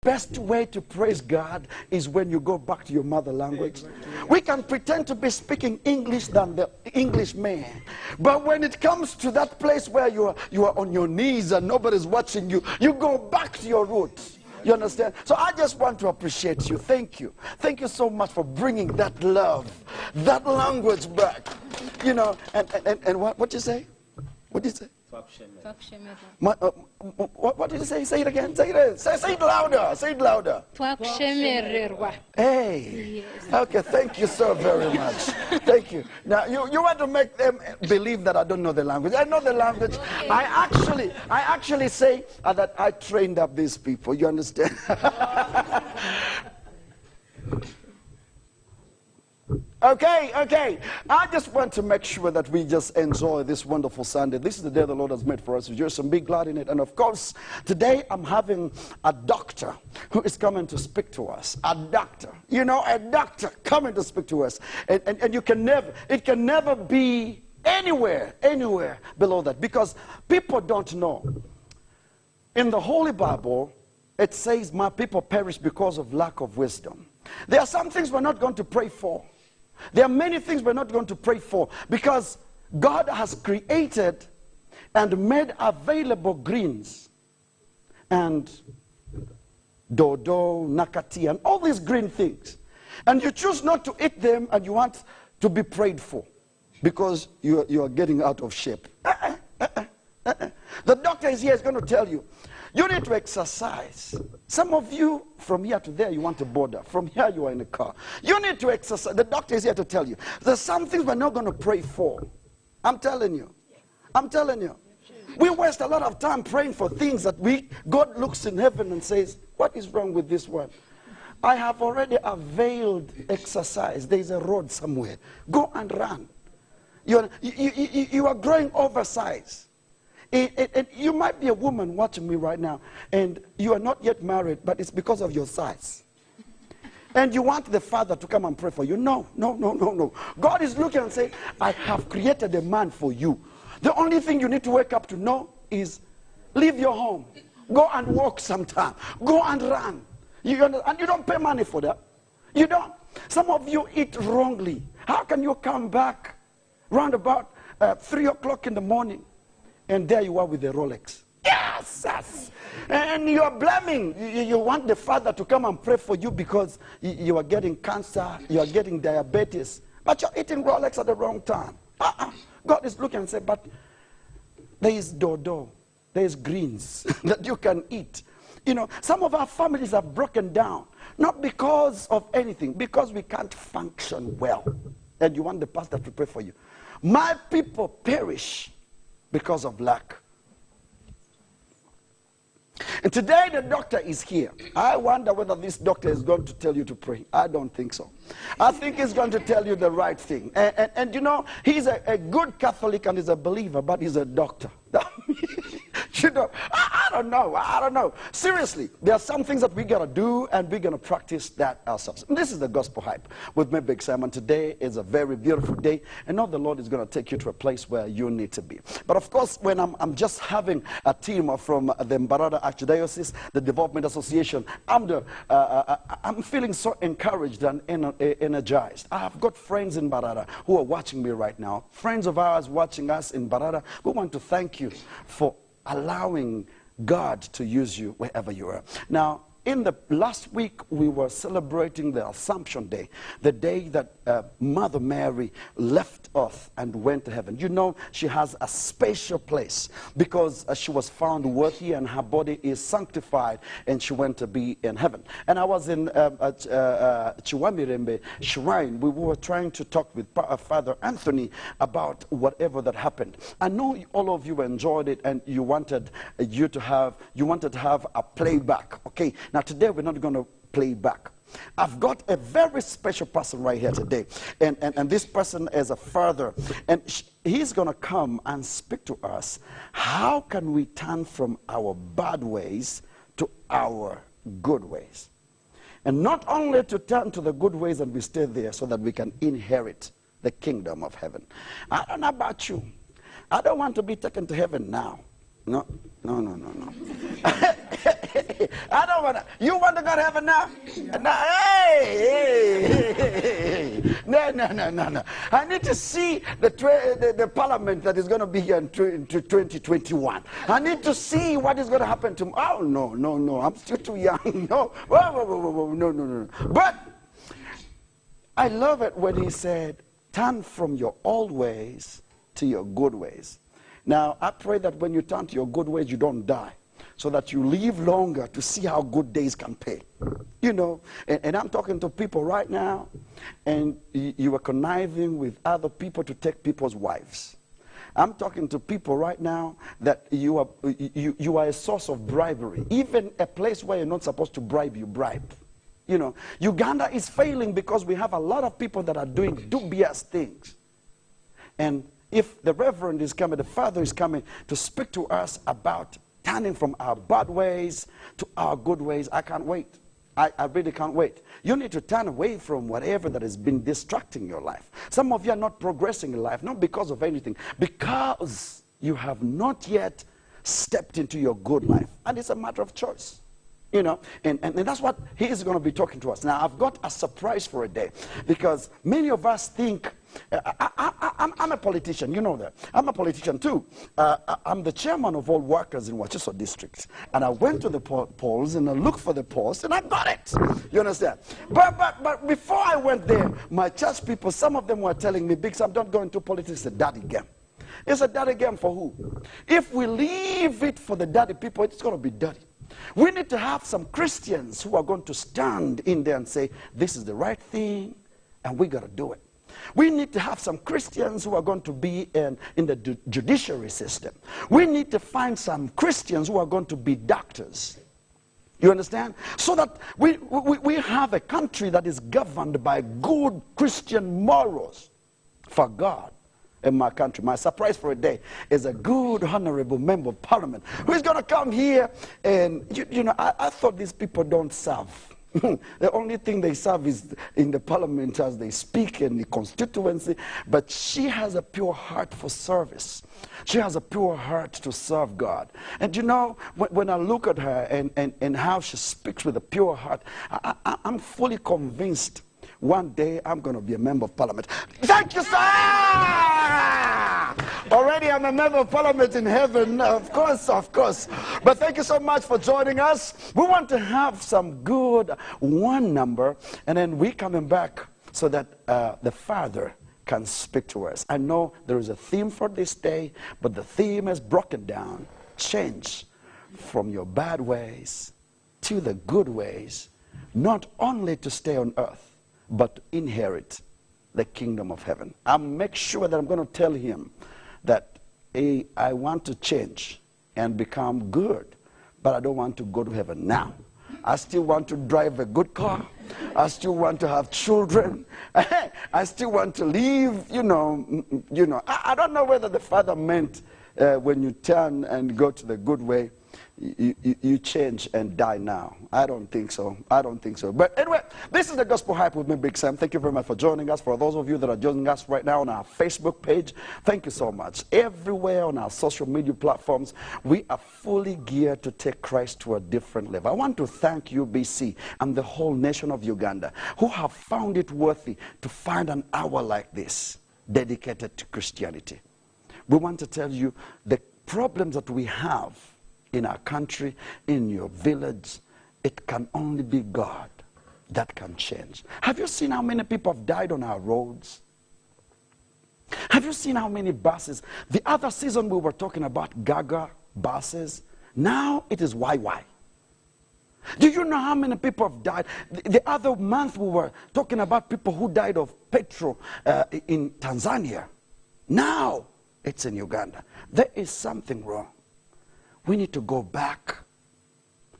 best way to praise God is when you go back to your mother language. We can pretend to be speaking English than the English man, but when it comes to that place where you are on your knees and nobody's watching you, you go back to your roots. You understand? So I just want to appreciate you. Thank you. Thank you so much for bringing that love, that language back. You know, and what you say? What did you say? What did you say? Say it again. Say it. Say it louder. Say it louder. Hey. Yes. Okay. Thank you so very much. Thank you. Now you want to make them believe that I don't know the language. I know the language. Okay. I actually say that I trained up these people. You understand? Okay. I just want to make sure that we just enjoy this wonderful Sunday. This is the day the Lord has made for us. Rejoice and be glad in it. And of course, today I'm having a doctor who is coming to speak to us. A doctor. You know, a doctor coming to speak to us. And it can never be anywhere below that. Because people don't know. In the Holy Bible, it says, my people perish because of lack of wisdom. There are some things we're not going to pray for. There are many things we're not going to pray for because God has created and made available greens and dodo, nakati, and all these green things. And you choose not to eat them and you want to be prayed for because you are getting out of shape. The doctor is here, is going to tell you, you need to exercise. Some of you, from here to there, you want to border. From here, you are in a car. You need to exercise. The doctor is here to tell you. There's some things we're not going to pray for. I'm telling you. We waste a lot of time praying for things that God looks in heaven and says, what is wrong with this one? I have already availed exercise. There's a road somewhere. Go and run. You are growing oversized. You might be a woman watching me right now, and you are not yet married, but it's because of your size. And you want the Father to come and pray for you. No. God is looking and saying, I have created a man for you. The only thing you need to wake up to know is leave your home. Go and walk sometime. Go and run. And you don't pay money for that. You don't. Some of you eat wrongly. How can you come back round about 3 o'clock in the morning? And there you are with the Rolex. Yes! And you are blaming. You want the Father to come and pray for you because you are getting cancer, you are getting diabetes, but you're eating Rolex at the wrong time. God is looking and saying, but there is dodo, there is greens that you can eat. You know, some of our families are broken down, not because of anything, because we can't function well. And you want the pastor to pray for you. My people perish because of lack. And today the doctor is here. I wonder whether this doctor is going to tell you to pray. I don't think so. I think he's going to tell you the right thing. And you know, he's a good Catholic and he's a believer, but he's a doctor. You know, I don't know. Seriously, there are some things that we got to do and we're going to practice that ourselves. And this is the Gospel Hype with me, Big Simon. Today is a very beautiful day, and now the Lord is going to take you to a place where you need to be. But of course, when I'm just having a team from the Mbarara Archdiocese, the Development Association, I'm feeling so encouraged and energized. I have got friends in Mbarara who are watching me right now. Friends of ours watching us in Mbarara. We want to thank you for allowing God to use you wherever you are. Now, in the last week, we were celebrating the Assumption Day, the day that Mother Mary left earth and went to heaven. You know, she has a special place because she was found worthy and her body is sanctified and she went to be in heaven. And I was in Chiwamirembe Shrine. We were trying to talk with Father Anthony about whatever that happened. I know all of you enjoyed it and you wanted to have a playback. Okay. Now today we're not going to play back. I've got a very special person right here today. And this person is a father. And he's going to come and speak to us. How can we turn from our bad ways to our good ways? And not only to turn to the good ways and we stay there so that we can inherit the kingdom of heaven. I don't know about you. I don't want to be taken to heaven now. No. I don't want to. You want to go to heaven now? No, hey. No. I need to see the parliament that is going to be here in 2021. I need to see what is going to happen to me. Oh, no. I'm still too young. No. Whoa. No. But I love it when he said, turn from your old ways to your good ways. Now, I pray that when you turn to your good ways, you don't die, so that you live longer to see how good days can pay. You know, and I'm talking to people right now, and you are conniving with other people to take people's wives. I'm talking to people right now that you are a source of bribery. Even a place where you're not supposed to bribe, you bribe. You know, Uganda is failing because we have a lot of people that are doing dubious things. And if the Reverend is coming, the Father is coming to speak to us about turning from our bad ways to our good ways, I can't wait. I really can't wait. You need to turn away from whatever that has been distracting your life. Some of you are not progressing in life, not because of anything, because you have not yet stepped into your good life. And it's a matter of choice. You know, and that's what he is going to be talking to us. Now, I've got a surprise for a day, because many of us think, I'm a politician, you know that. I'm a politician too. I'm the chairman of all workers in Wachiso district. And I went to the polls and I looked for the post and I got it. You understand? But before I went there, my church people, some of them were telling me, Big Sam, don't go into politics, it's a dirty game. It's a dirty game for who? If we leave it for the dirty people, it's going to be dirty. We need to have some Christians who are going to stand in there and say, this is the right thing, and we got to do it. We need to have some Christians who are going to be in the judiciary system. We need to find some Christians who are going to be doctors. You understand? So that we have a country that is governed by good Christian morals for God. In my country, my surprise for a day is a good, honorable member of parliament who is going to come here. And you know, I thought these people don't serve. The only thing they serve is in the parliament as they speak in the constituency. But she has a pure heart for service. She has a pure heart to serve God. And you know, when I look at her and how she speaks with a pure heart, I'm fully convinced one day I'm going to be a member of parliament. Thank you, sir! Already I'm a member of parliament in heaven, of course. But thank you so much for joining us. We want to have some good one number, and then we coming back so that the Father can speak to us. I know there is a theme for this day, but the theme is broken down. Change from your bad ways to the good ways, not only to stay on earth, but inherit the kingdom of heaven. I'll make sure that I'm going to tell him that I want to change and become good, but I don't want to go to heaven now. I still want to drive a good car. I still want to have children. I still want to live, you know. I don't know whether the Father meant when you turn and go to the good way, you change and die now. I don't think so. But anyway, this is the Gospel Hype with me, Big Sam. Thank you very much for joining us. For those of you that are joining us right now on our Facebook page, thank you so much. Everywhere on our social media platforms, we are fully geared to take Christ to a different level. I want to thank you, BC, and the whole nation of Uganda, who have found it worthy to find an hour like this dedicated to Christianity. We want to tell you the problems that we have in our country, in your village, it can only be God that can change. Have you seen how many people have died on our roads? Have you seen how many buses? The other season we were talking about Gaga buses. Now it is YY. Do you know how many people have died? The other month we were talking about people who died of petrol in Tanzania. Now it's in Uganda. There is something wrong. We need to go back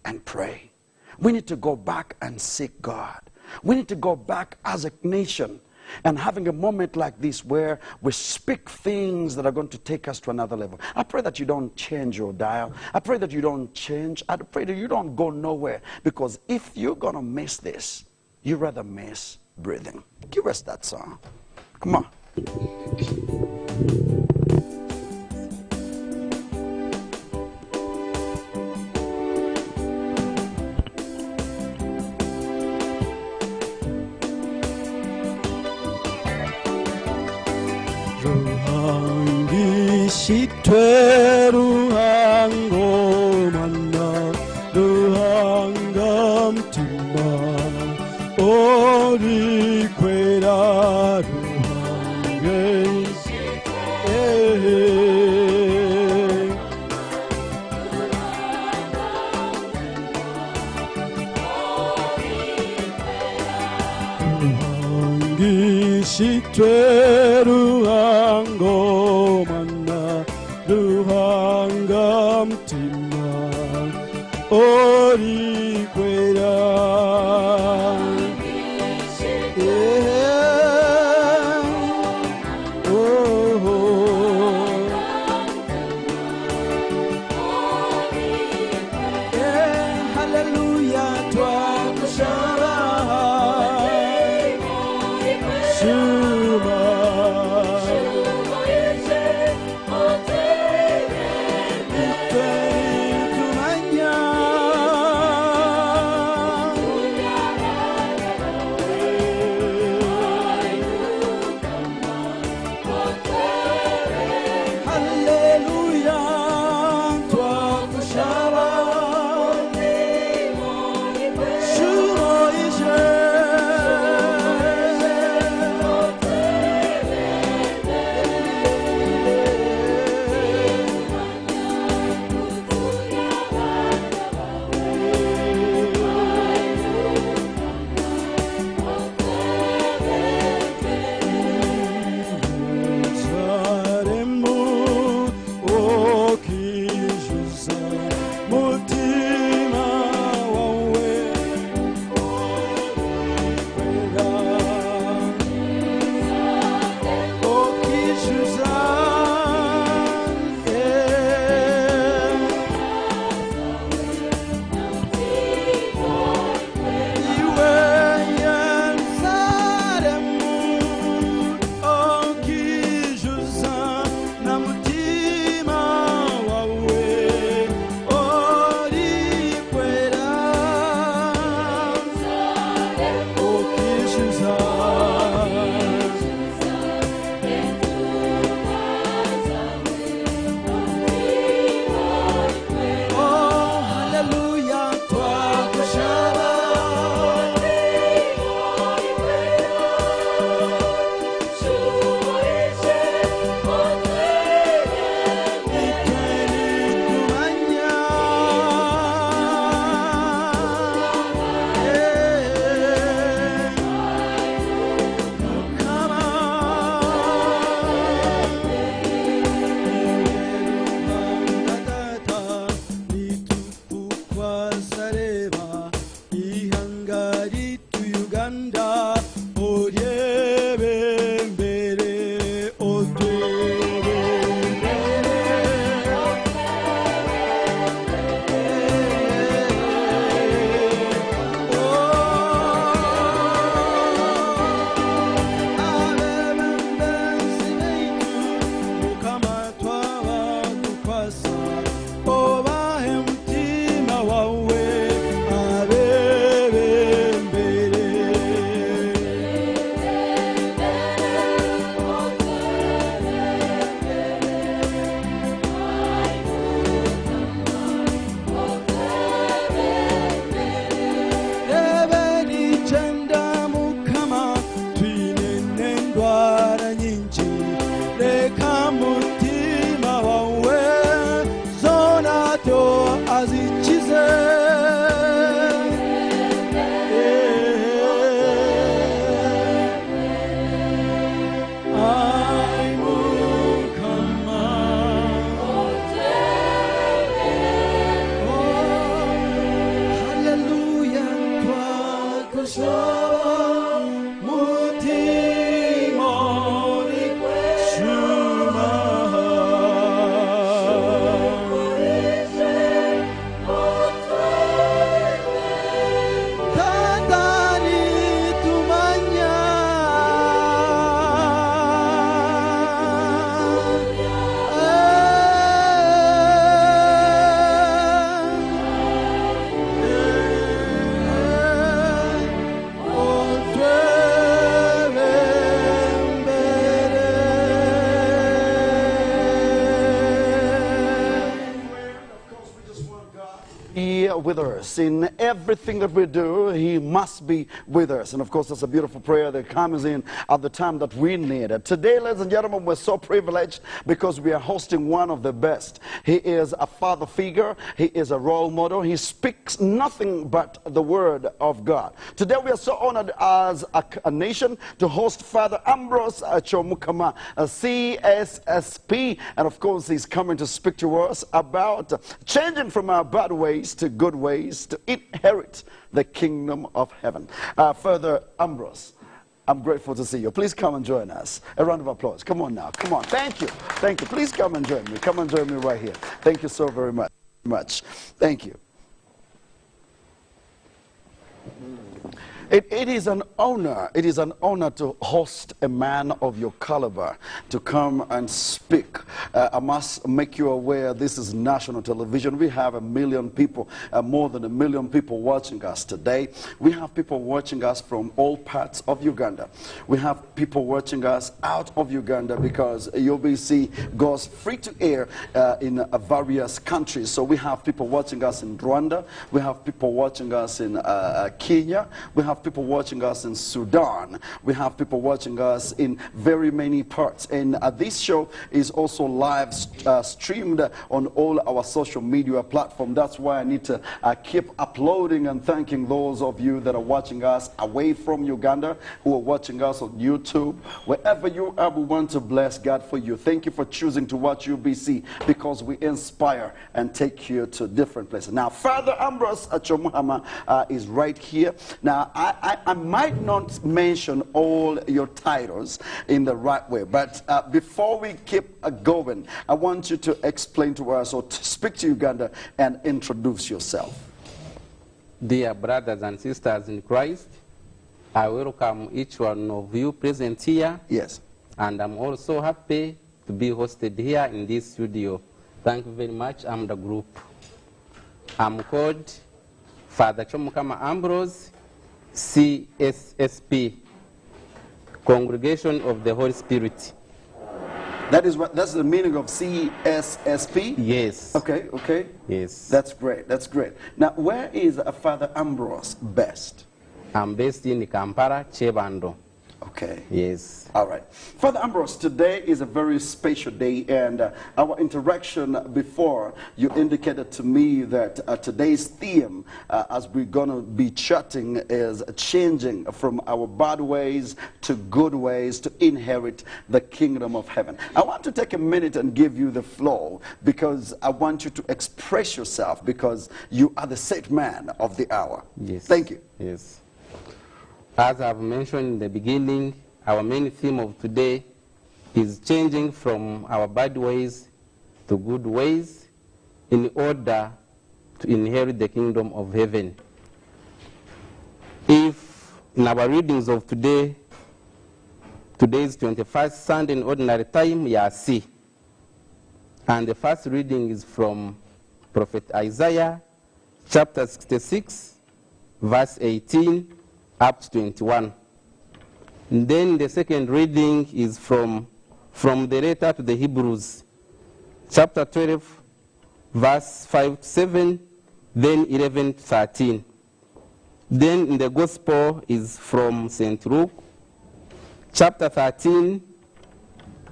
and pray. We need to go back and seek God. We need to go back as a nation and having a moment like this where we speak things that are going to take us to another level. I pray that you don't change your dial. I pray that you don't change. I pray that you don't go nowhere, because if you're going to miss this, you'd rather miss breathing. Give us that song. Come on. 시퇴루한 고 만나 루한 감tima 오리 괴라 루한 게시 시퇴루한 고 만나 루한 감tima 오리 괴라 할렐루야 twakushaba with us. In everything that we do, he must be with us. And of course, that's a beautiful prayer that comes in at the time that we need it. Today, ladies and gentlemen, we're so privileged because we are hosting one of the best. He is a father figure. He is a role model. He speaks nothing but the word of God. Today, we are so honored as a nation to host Father Ambrose Chomukama, a CSSP. And of course, he's coming to speak to us about changing from our bad ways to good ways to inherit the kingdom of heaven. Father Ambrose, I'm grateful to see you. Please come and join us. A round of applause. Come on now. Come on. Thank you. Thank you. Please come and join me. Come and join me right here. Thank you so very much. Thank you. It is an honor. It is an honor to host a man of your caliber to come and speak. I must make you aware this is national television. We have 1 million people, more than 1 million people watching us today. We have people watching us from all parts of Uganda. We have people watching us out of Uganda because UBC goes free to air in various countries. So we have people watching us in Rwanda. We have people watching us in Kenya. We have people watching us in Sudan. We have people watching us in very many parts. And this show is also live streamed on all our social media platforms. That's why I need to keep uploading and thanking those of you that are watching us away from Uganda, who are watching us on YouTube. Wherever you are, we want to bless God for you. Thank you for choosing to watch UBC because we inspire and take you to different places. Now, Father Ambrose Chomukama is right here. Now, I might not mention all your titles in the right way, but before we keep going, I want you to explain to us or to speak to Uganda and introduce yourself. Dear brothers and sisters in Christ, I welcome each one of you present here. Yes. And I'm also happy to be hosted here in this studio. Thank you very much. I'm the group. I'm called Father Chomukama Ambrose, CSSP, Congregation of the Holy Spirit. That's the meaning of CSSP? Yes. Okay. Yes. That's great. That's great. Now, where is Father Ambrose based? I'm based in Kampala, Chebando. Okay. Yes. All right. Father Ambrose, today is a very special day, and our interaction before, you indicated to me that today's theme, as we're going to be chatting, is changing from our bad ways to good ways to inherit the kingdom of heaven. I want to take a minute and give you the floor because I want you to express yourself because you are the set man of the hour. Yes. Thank you. Yes. As I've mentioned in the beginning, our main theme of today is changing from our bad ways to good ways in order to inherit the kingdom of heaven. If in our readings of today, today's 21st Sunday in ordinary time, Yasi. And the first reading is from Prophet Isaiah, chapter 66, verse 18 up to 21. And then the second reading is from the letter to the Hebrews, chapter 12, verse 5 to 7, then 11 to 13. Then in the gospel is from St. Luke, chapter 13,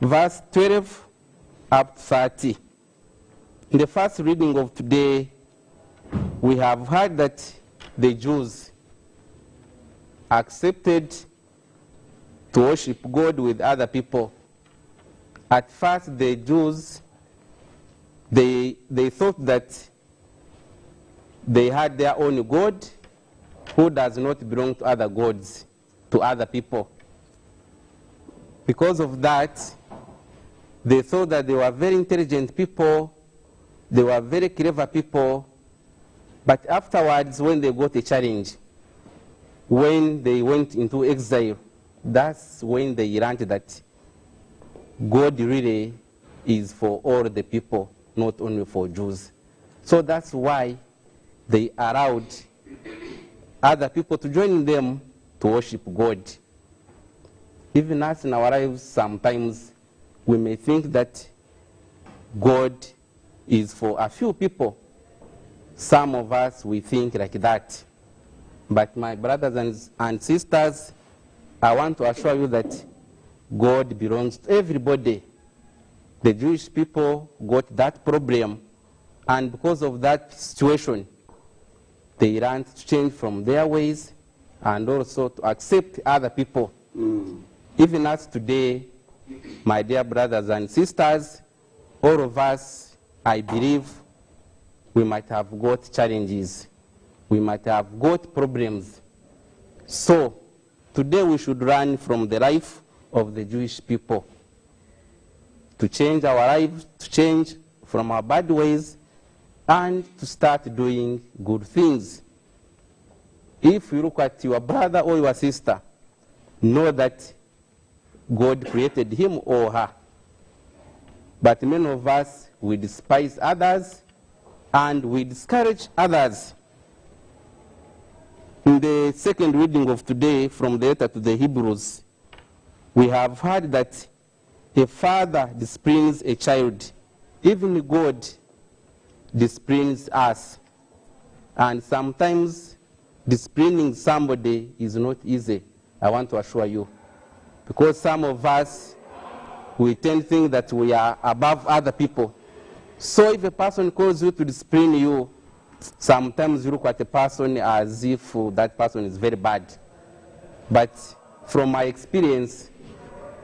verse 12 up to 30. In the first reading of today, we have heard that the Jews accepted to worship God with other people. At first, the Jews, they thought that they had their own God who does not belong to other gods, to other people. Because of that, they thought that they were very intelligent people, they were very clever people, but afterwards, when they got a challenge, when they went into exile, that's when they learned that God really is for all the people, not only for Jews. So that's why they allowed other people to join them to worship God. Even us in our lives, sometimes we may think that God is for a few people. Some of us, we think like that. But my brothers and sisters, I want to assure you that God belongs to everybody. The Jewish people got that problem, and because of that situation, they learned to change from their ways and also to accept other people. Even as today, my dear brothers and sisters, all of us, I believe, we might have got challenges. We might have got problems. So, today we should learn from the life of the Jewish people to change our lives, to change from our bad ways, and to start doing good things. If you look at your brother or your sister, know that God created him or her. But many of us, we despise others and we discourage others. In the second reading of today from the letter to the Hebrews, we have heard that a father disciplines a child. Even God disciplines us. And sometimes disciplining somebody is not easy, I want to assure you. Because some of us, we tend to think that we are above other people. So if a person calls you to discipline you, sometimes you look at the person as if that person is very bad. But from my experience,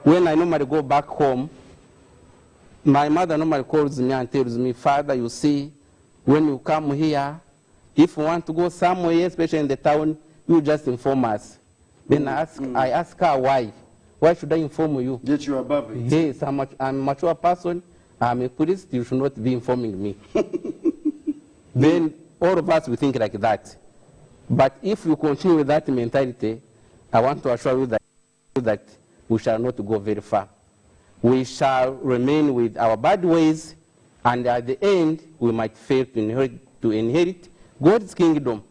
when I normally go back home, my mother normally calls me and tells me, Father, you see, when you come here, if you want to go somewhere, especially in the town, you just inform us. Then I ask her why. Why should I inform you? Yet you are above it. Yes, I'm a mature person. I'm a priest. You should not be informing me. Then all of us, we think like that. But if you continue with that mentality, I want to assure you that we shall not go very far. We shall remain with our bad ways, and at the end, we might fail to inherit God's kingdom.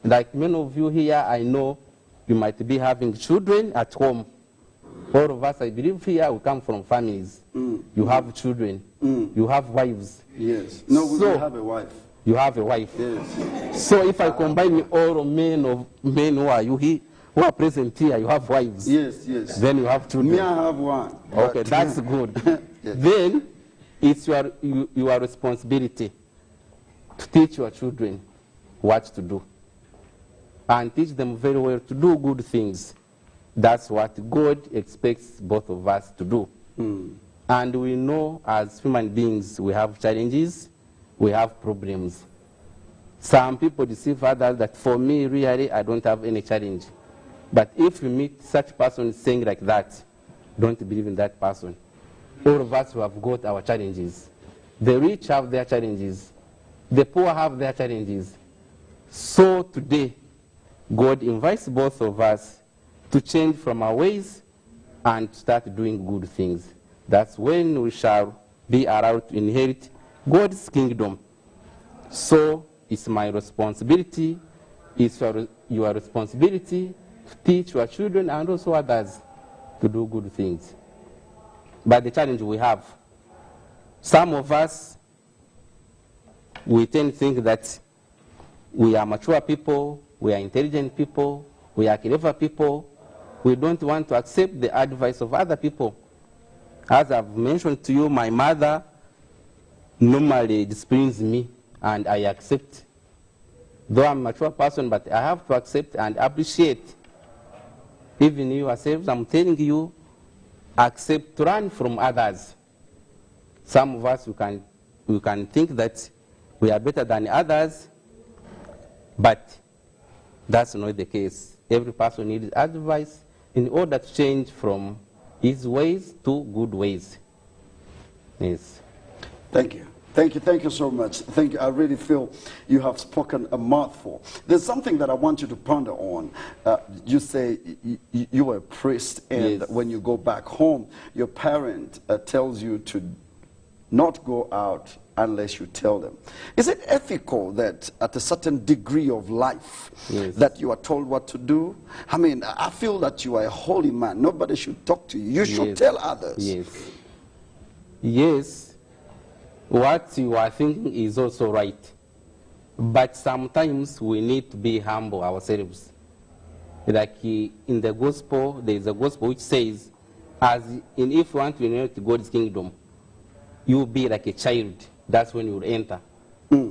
Like many of you here, I know you might be having children at home. All of us, I believe here, we come from families. You have children. You have wives. Yes. No, we will have a wife. You have a wife. Yes. So if I combine all men who are who are present here, you have wives. Yes, yes. Then you have children. Me, I have one. Okay, that's good. Yes. Then it's your responsibility to teach your children what to do. And teach them very well to do good things. That's what God expects both of us to do. And we know as human beings, we have challenges, we have problems. Some people deceive others that for me, really, I don't have any challenge. But if you meet such person saying like that, don't believe in that person. All of us who have got our challenges. The rich have their challenges. The poor have their challenges. So today, God invites both of us to change from our ways and start doing good things. That's when we shall be allowed to inherit God's kingdom. So it's my responsibility, it's your responsibility to teach your children and also others to do good things. But the challenge we have, some of us, we tend to think that we are mature people, we are intelligent people, we are clever people. We don't want to accept the advice of other people. As I've mentioned to you, my mother normally disciplines me, and I accept. Though I'm a mature person, but I have to accept and appreciate. Even you yourselves, I'm telling you, accept to learn from others. Some of us, we can think that we are better than others, but that's not the case. Every person needs advice in order to change from his ways to good ways. Yes. Thank you. Thank you so much. Thank you. I really feel you have spoken a mouthful. There's something that I want you to ponder on. You say you were a priest, and yes. when you go back home, your parent tells you to not go out unless you tell them. Is it ethical that at a certain degree of life yes. that you are told what to do? I mean, I feel that you are a holy man. Nobody should talk to you. You should yes. tell others. Yes. Yes. What you are thinking is also right. But sometimes we need to be humble ourselves. Like in the gospel, there is a gospel which says, if you want to inherit God's kingdom, you will be like a child. That's when you will enter.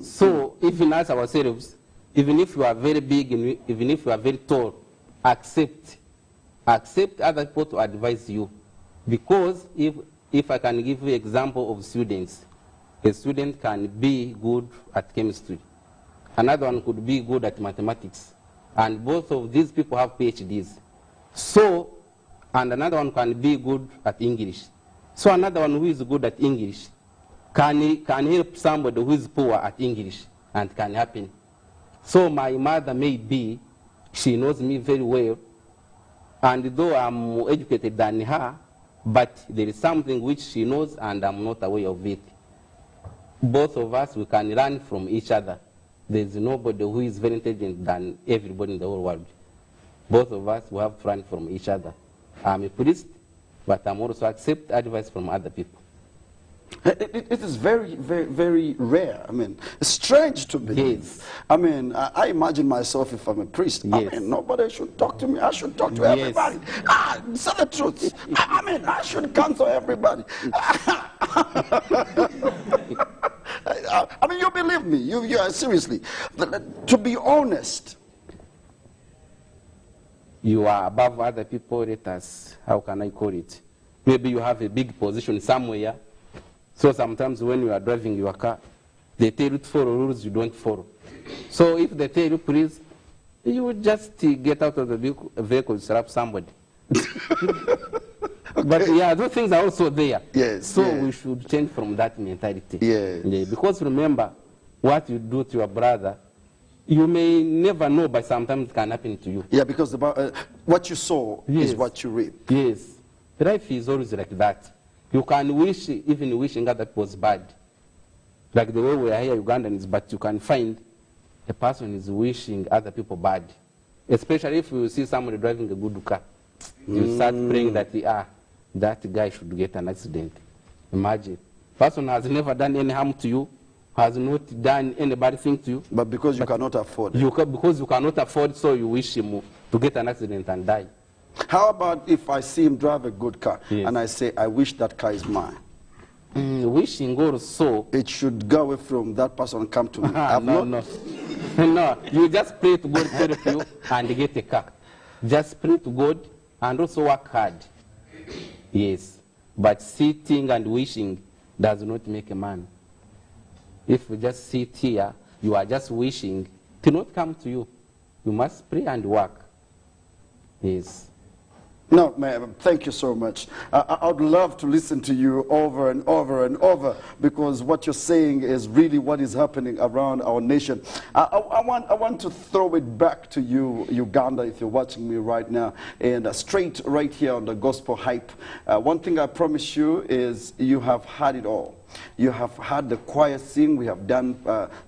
So even as ourselves, even if you are very big, and even if you are very tall, accept other people to advise you. Because if I can give you an example of students, a student can be good at chemistry. Another one could be good at mathematics. And both of these people have PhDs. So, and another one can be good at English. So another one who is good at English can help somebody who is poor at English, and can happen. So my mother maybe, she knows me very well, and though I'm more educated than her, but there is something which she knows and I'm not aware of it. Both of us, we can learn from each other. There's nobody who is very intelligent than everybody in the whole world. Both of us, we have to learn from each other. I'm a priest, but I'm also accept advice from other people. It is very, very, very rare. I mean, it's strange to me. Yes. I mean, I imagine myself if I'm a priest. Yes. I mean, nobody should talk to me. I should talk to Yes. everybody. Say the truth. I mean, I should counsel everybody. I mean, you believe me. You are seriously. To be honest. You are above other people, let us, how can I call it? Maybe you have a big position somewhere. So sometimes when you are driving your car, they tell you to follow rules you don't follow. So if they tell you, please, you would just get out of the vehicle, slap somebody. But yeah, those things are also there. Yes. So yes. we should change from that mentality. Yes. Yeah, because remember, what you do to your brother, you may never know, but sometimes it can happen to you. Yeah, because what you sow is Yes. what you reap. Yes. Life is always like that. You can wish, even wishing other people's bad. Like the way we are here Ugandans, but you can find a person is wishing other people bad. Especially if you see somebody driving a good car. You start praying that, that guy should get an accident. Imagine. Person has never done any harm to you, has not done any bad thing to you. But because you cannot afford it. Because you cannot afford, so you wish him to get an accident and die. How about if I see him drive a good car, Yes. and I say, I wish that car is mine? Wishing also. It should go away from that person and come to me. No, you just pray to God to help you and get a car. Just pray to God and also work hard. Yes. But sitting and wishing does not make a man. If you just sit here, you are just wishing, it will not come to you. You must pray and work. Yes. No, ma'am, thank you so much. I would love to listen to you over and over and over, because what you're saying is really what is happening around our nation. I want to throw it back to you, Uganda, if you're watching me right now, and straight right here on the Gospel Hype. One thing I promise you is you have had it all. You have heard the choir sing, we have done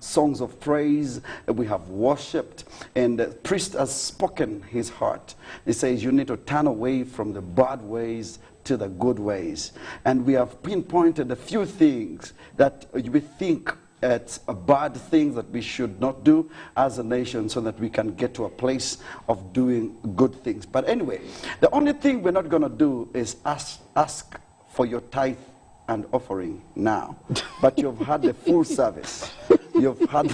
songs of praise, we have worshipped, and the priest has spoken his heart. He says you need to turn away from the bad ways to the good ways. And we have pinpointed a few things that we think it's bad things that we should not do as a nation, so that we can get to a place of doing good things. But anyway, the only thing we're not going to do is ask for your tithe and offering now, but you've had the full service. You have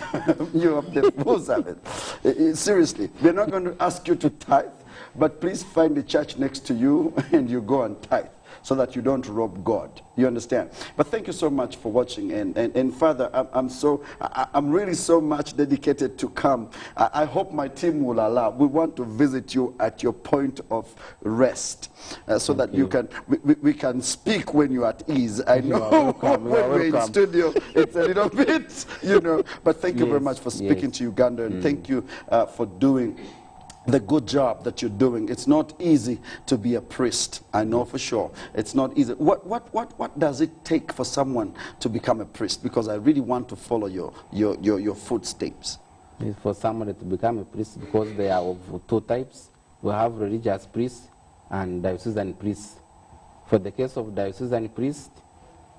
the full service. Seriously, we're not going to ask you to tithe, but please find the church next to you and you go and tithe, so that you don't rob God. You understand? But thank you so much for watching. And Father, I'm really so much dedicated to come. I hope my team will allow. We want to visit you at your point of rest, so that we can speak when you're at ease. I know when we're in studio, it's a little bit, But thank you very much for speaking to Uganda, and thank you for doing the good job that you're doing. It's not easy to be a priest. I know for sure. It's not easy. What does it take for someone to become a priest? Because I really want to follow your footsteps. It's for somebody to become a priest, because they are of two types. We have religious priests and diocesan priests. For the case of diocesan priest,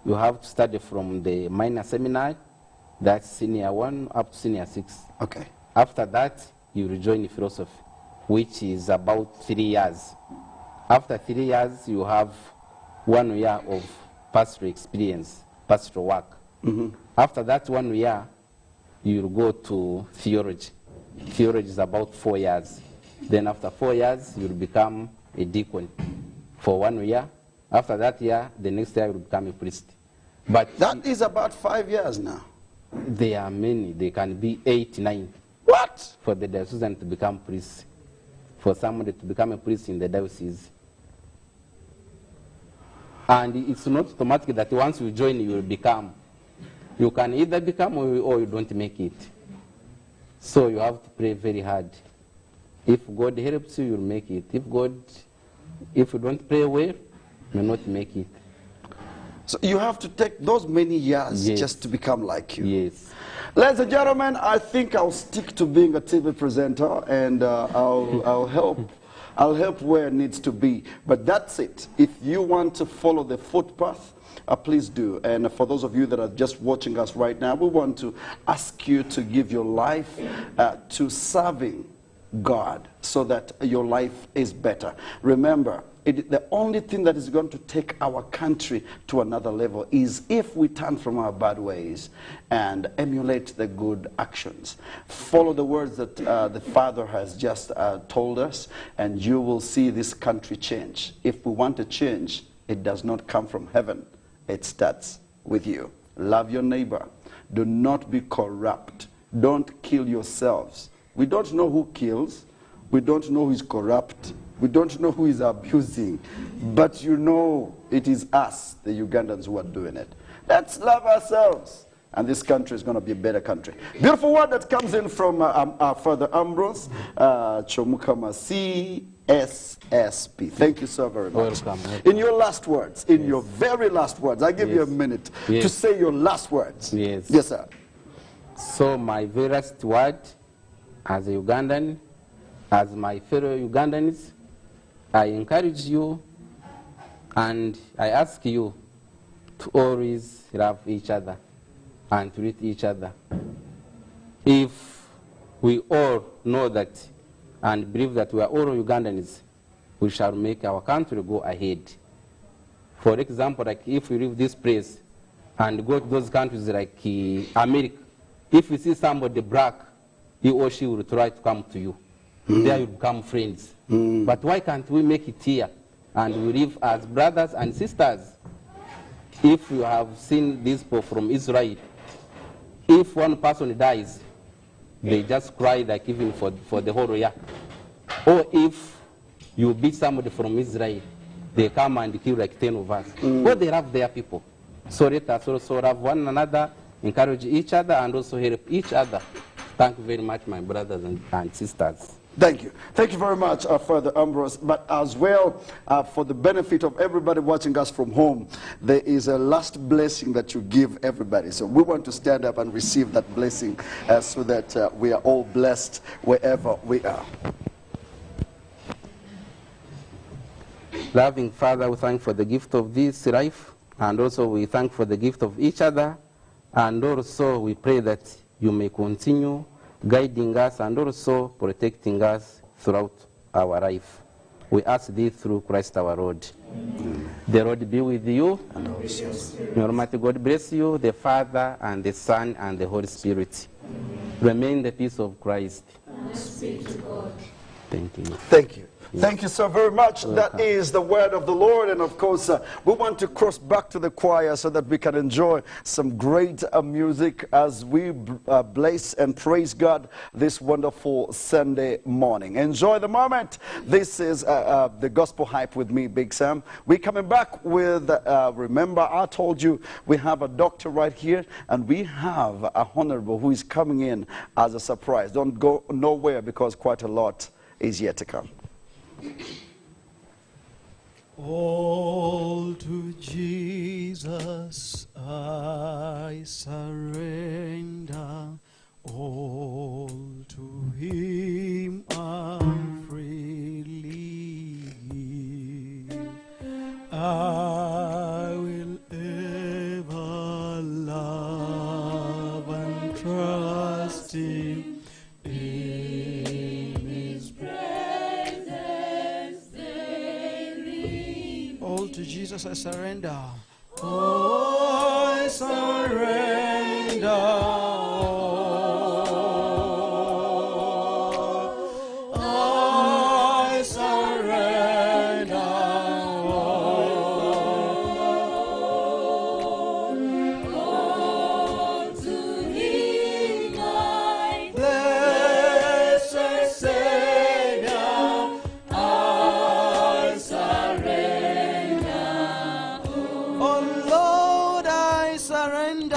you have to study from the minor seminary, That's senior 1 up to senior 6. Okay. After that, you rejoin philosophy, which is about 3 years. After 3 years, you have 1 year of pastoral experience, pastoral work. After that 1 year, you'll go to theology. Theology is about 4 years. Then after 4 years, you'll become a deacon for 1 year. After that year, the next year, you'll become a priest. But That is about 5 years now. there are many. They can be 8, 9 What? for the diocesan to become priest. For somebody to become a priest in the diocese. And it's not automatic that once you join, you will become. You can either become or you don't make it. So you have to pray very hard. If God helps you, you'll make it. If you don't pray well, you will not make it. So you have to take those many years Yes. just to become like you. Yes. Ladies and gentlemen, I think I'll stick to being a TV presenter, and I'll help where it needs to be. But that's it. If you want to follow the footpath, please do. And for those of you that are just watching us right now, we want to ask you to give your life to serving God so that your life is better. Remember, the only thing that is going to take our country to another level is if we turn from our bad ways and emulate the good actions. Follow the words that the Father has just told us, and you will see this country change. If we want to change, it does not come from heaven. It starts with you. Love your neighbor. Do not be corrupt. Don't kill yourselves. We don't know who kills. We don't know who is corrupt. We don't know who is abusing. But you know it is us, the Ugandans, who are doing it. Let's love ourselves. And this country is going to be a better country. Beautiful word that comes in from our Father Ambrose, Chomukama CSSP. Thank you so very much. Welcome. In your last words, in your very last words, I give you a minute to say your last words. Yes. Yes, sir. So my very last word, as a Ugandan, as my fellow Ugandans, I encourage you and I ask you to always love each other and treat each other. If we all know that and believe that we are all Ugandans, we shall make our country go ahead. For example, like if we leave this place and go to those countries like America, if you see somebody black, he or she will try to come to you. There you become friends. But why can't we make it here and we live as brothers and sisters? If you have seen these people from Israel, if one person dies, they just cry like even for the whole year. Or if you beat somebody from Israel, they come and kill like 10 of us. But they love their people. So let us also love one another, encourage each other, and also help each other. Thank you very much, my brothers and sisters. Thank you. Thank you very much, Father Ambrose. But as well, for the benefit of everybody watching us from home, there is a last blessing that you give everybody. So we want to stand up and receive that blessing so that we are all blessed wherever we are. Loving Father, we thank for the gift of this life, and also we thank for the gift of each other, and also we pray that you may continue guiding us and also protecting us throughout our life. We ask this through Christ our Lord. Amen. The Lord be with you. And also. May Almighty God bless you, the Father and the Son and the Holy Spirit. Amen. Remain the peace of Christ. Speak to God. Thank you. Thank you. Thank you so very much. That is the word of the Lord. And of course, we want to cross back to the choir so that we can enjoy some great music as we bless and praise God this wonderful Sunday morning. Enjoy the moment. This is the Gospel Hype with me, Big Sam. We're coming back with, remember, I told you we have a doctor right here, and we have a honorable who is coming in as a surprise. Don't go nowhere because quite a lot is yet to come. All to Jesus I surrender, all to Him I freely give. I will ever love and To Jesus I surrender. Oh, I surrender. I surrender. To Thee, my Blessed Savior, I surrender. oh Lord, I surrender.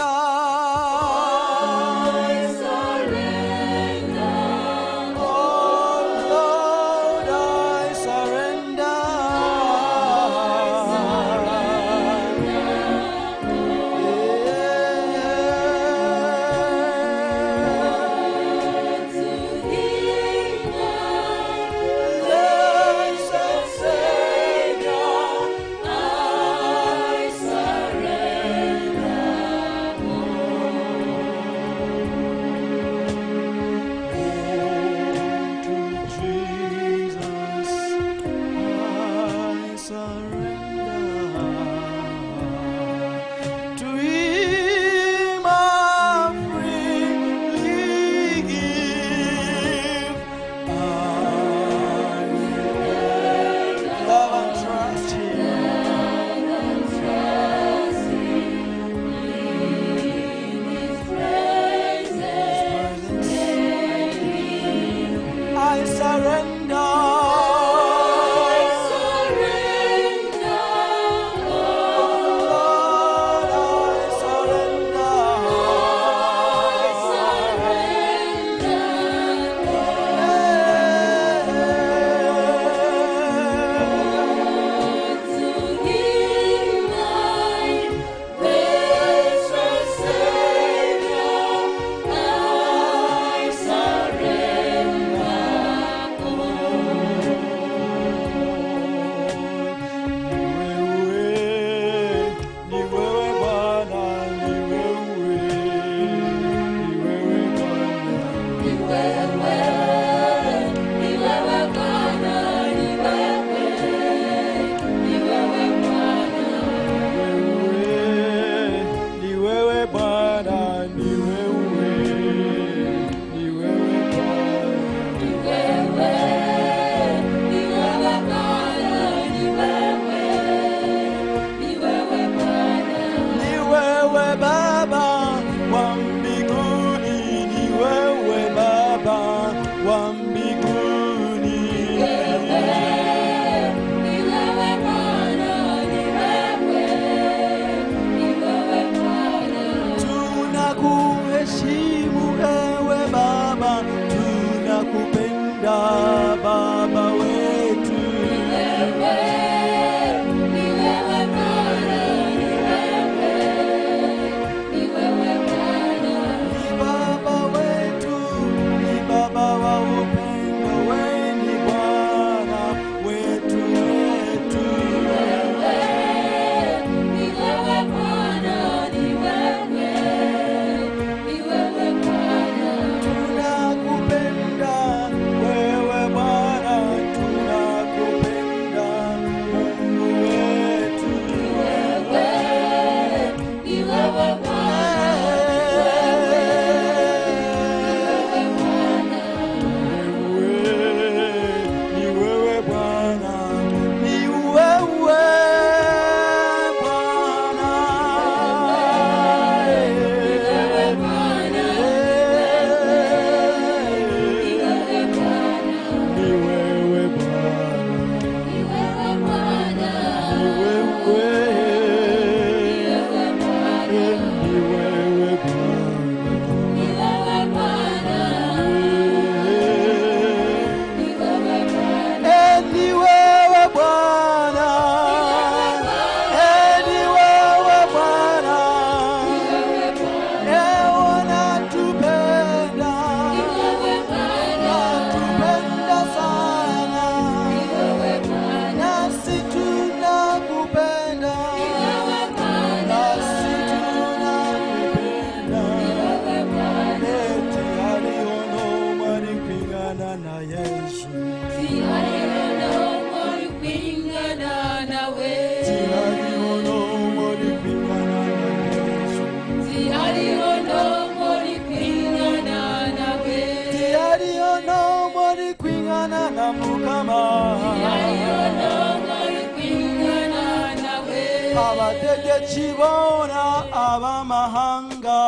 abategetsi bona abamahanga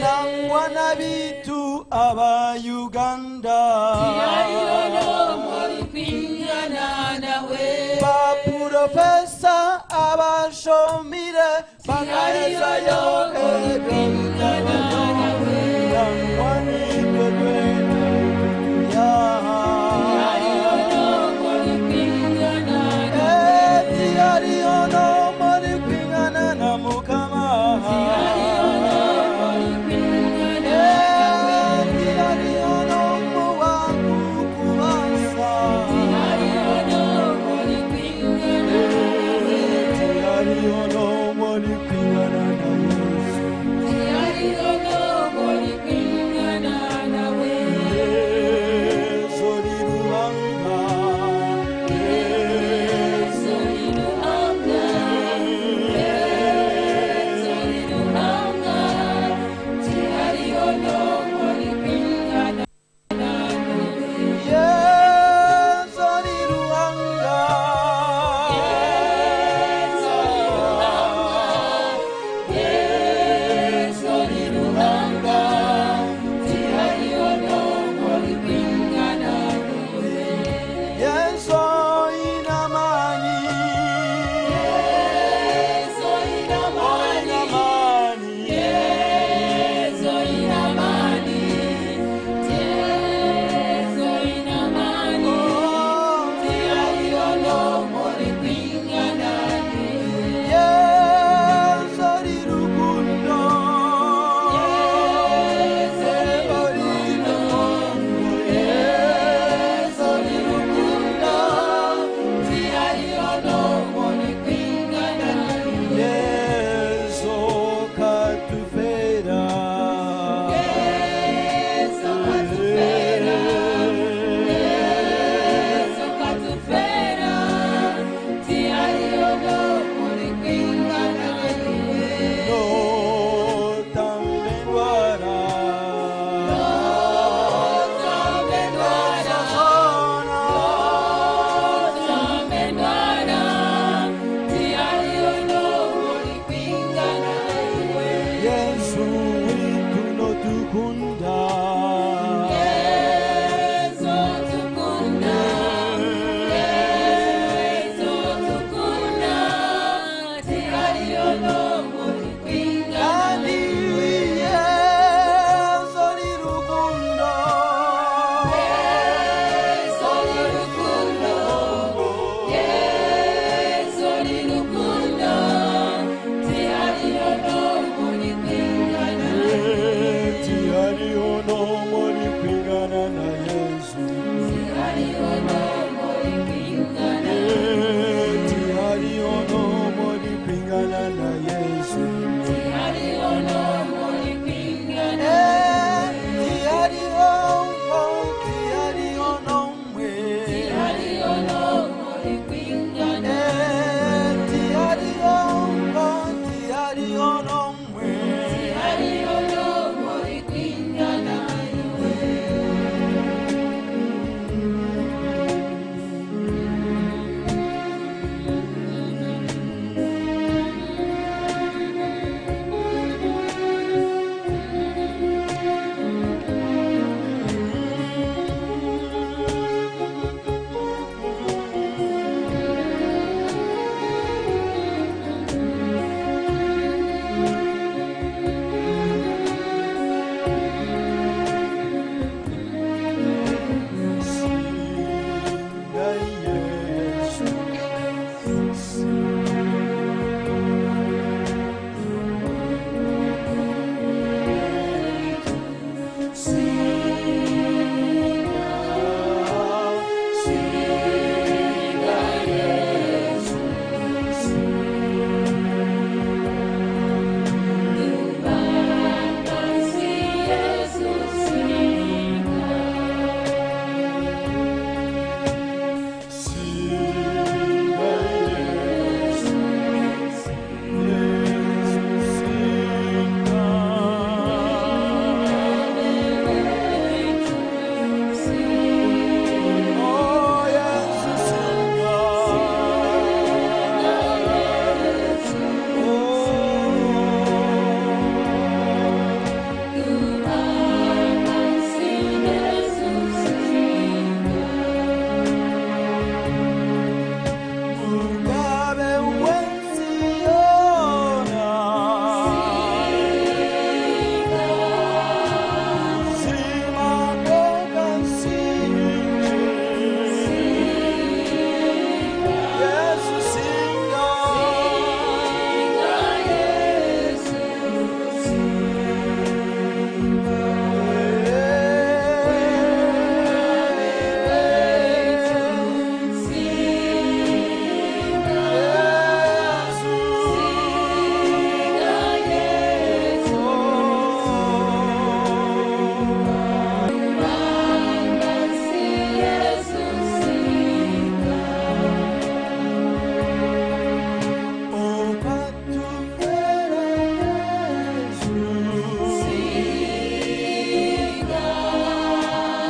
nangwa n'abitu aba Uganda ba profesa abashomire bagahezayo nangwa n'ibyo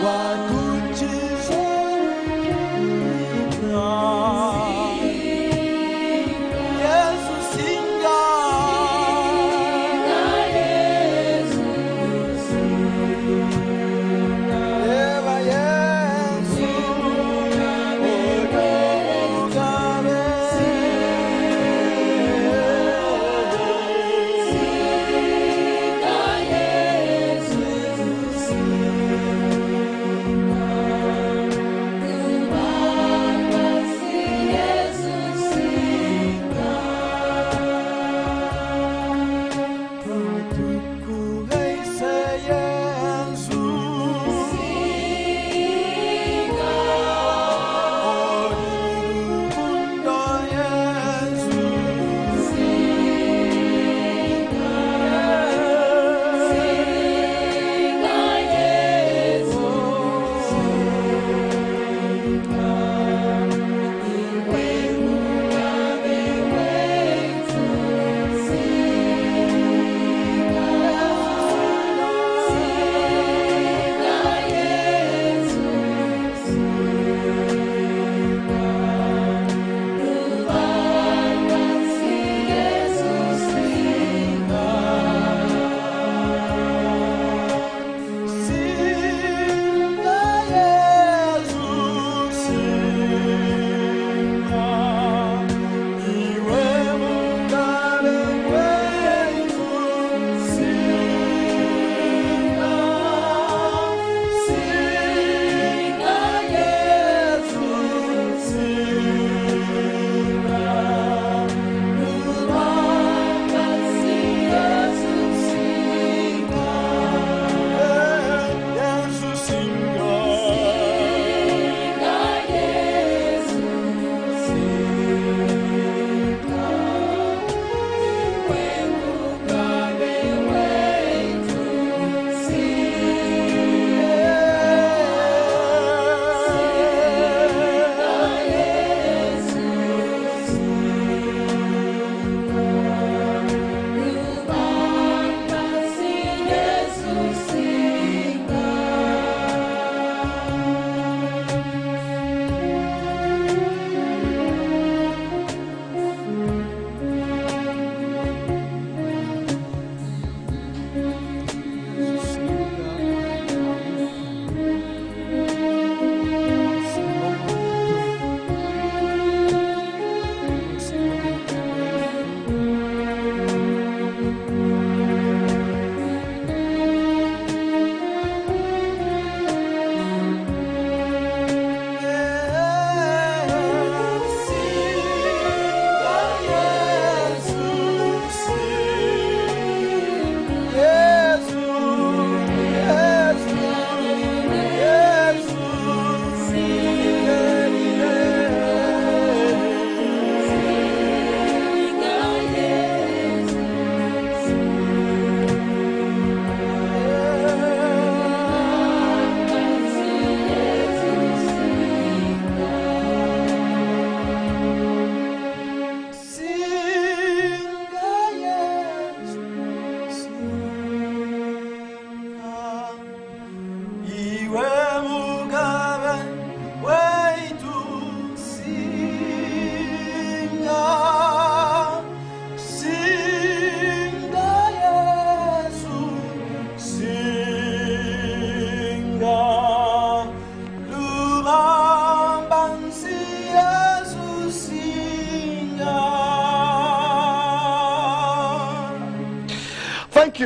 wadukiza Yesu singa Eva Yesu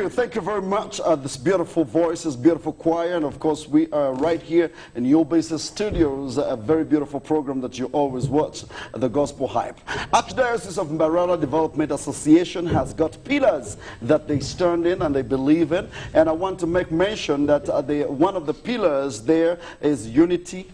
Thank you very much. This beautiful voices, beautiful choir, and of course we are right here in Yulbase Studios, a very beautiful program that you always watch, the Gospel Hype. Archdiocese of Mbarara Development Association has got pillars that they stand in and they believe in, and I want to make mention that one of the pillars there is unity,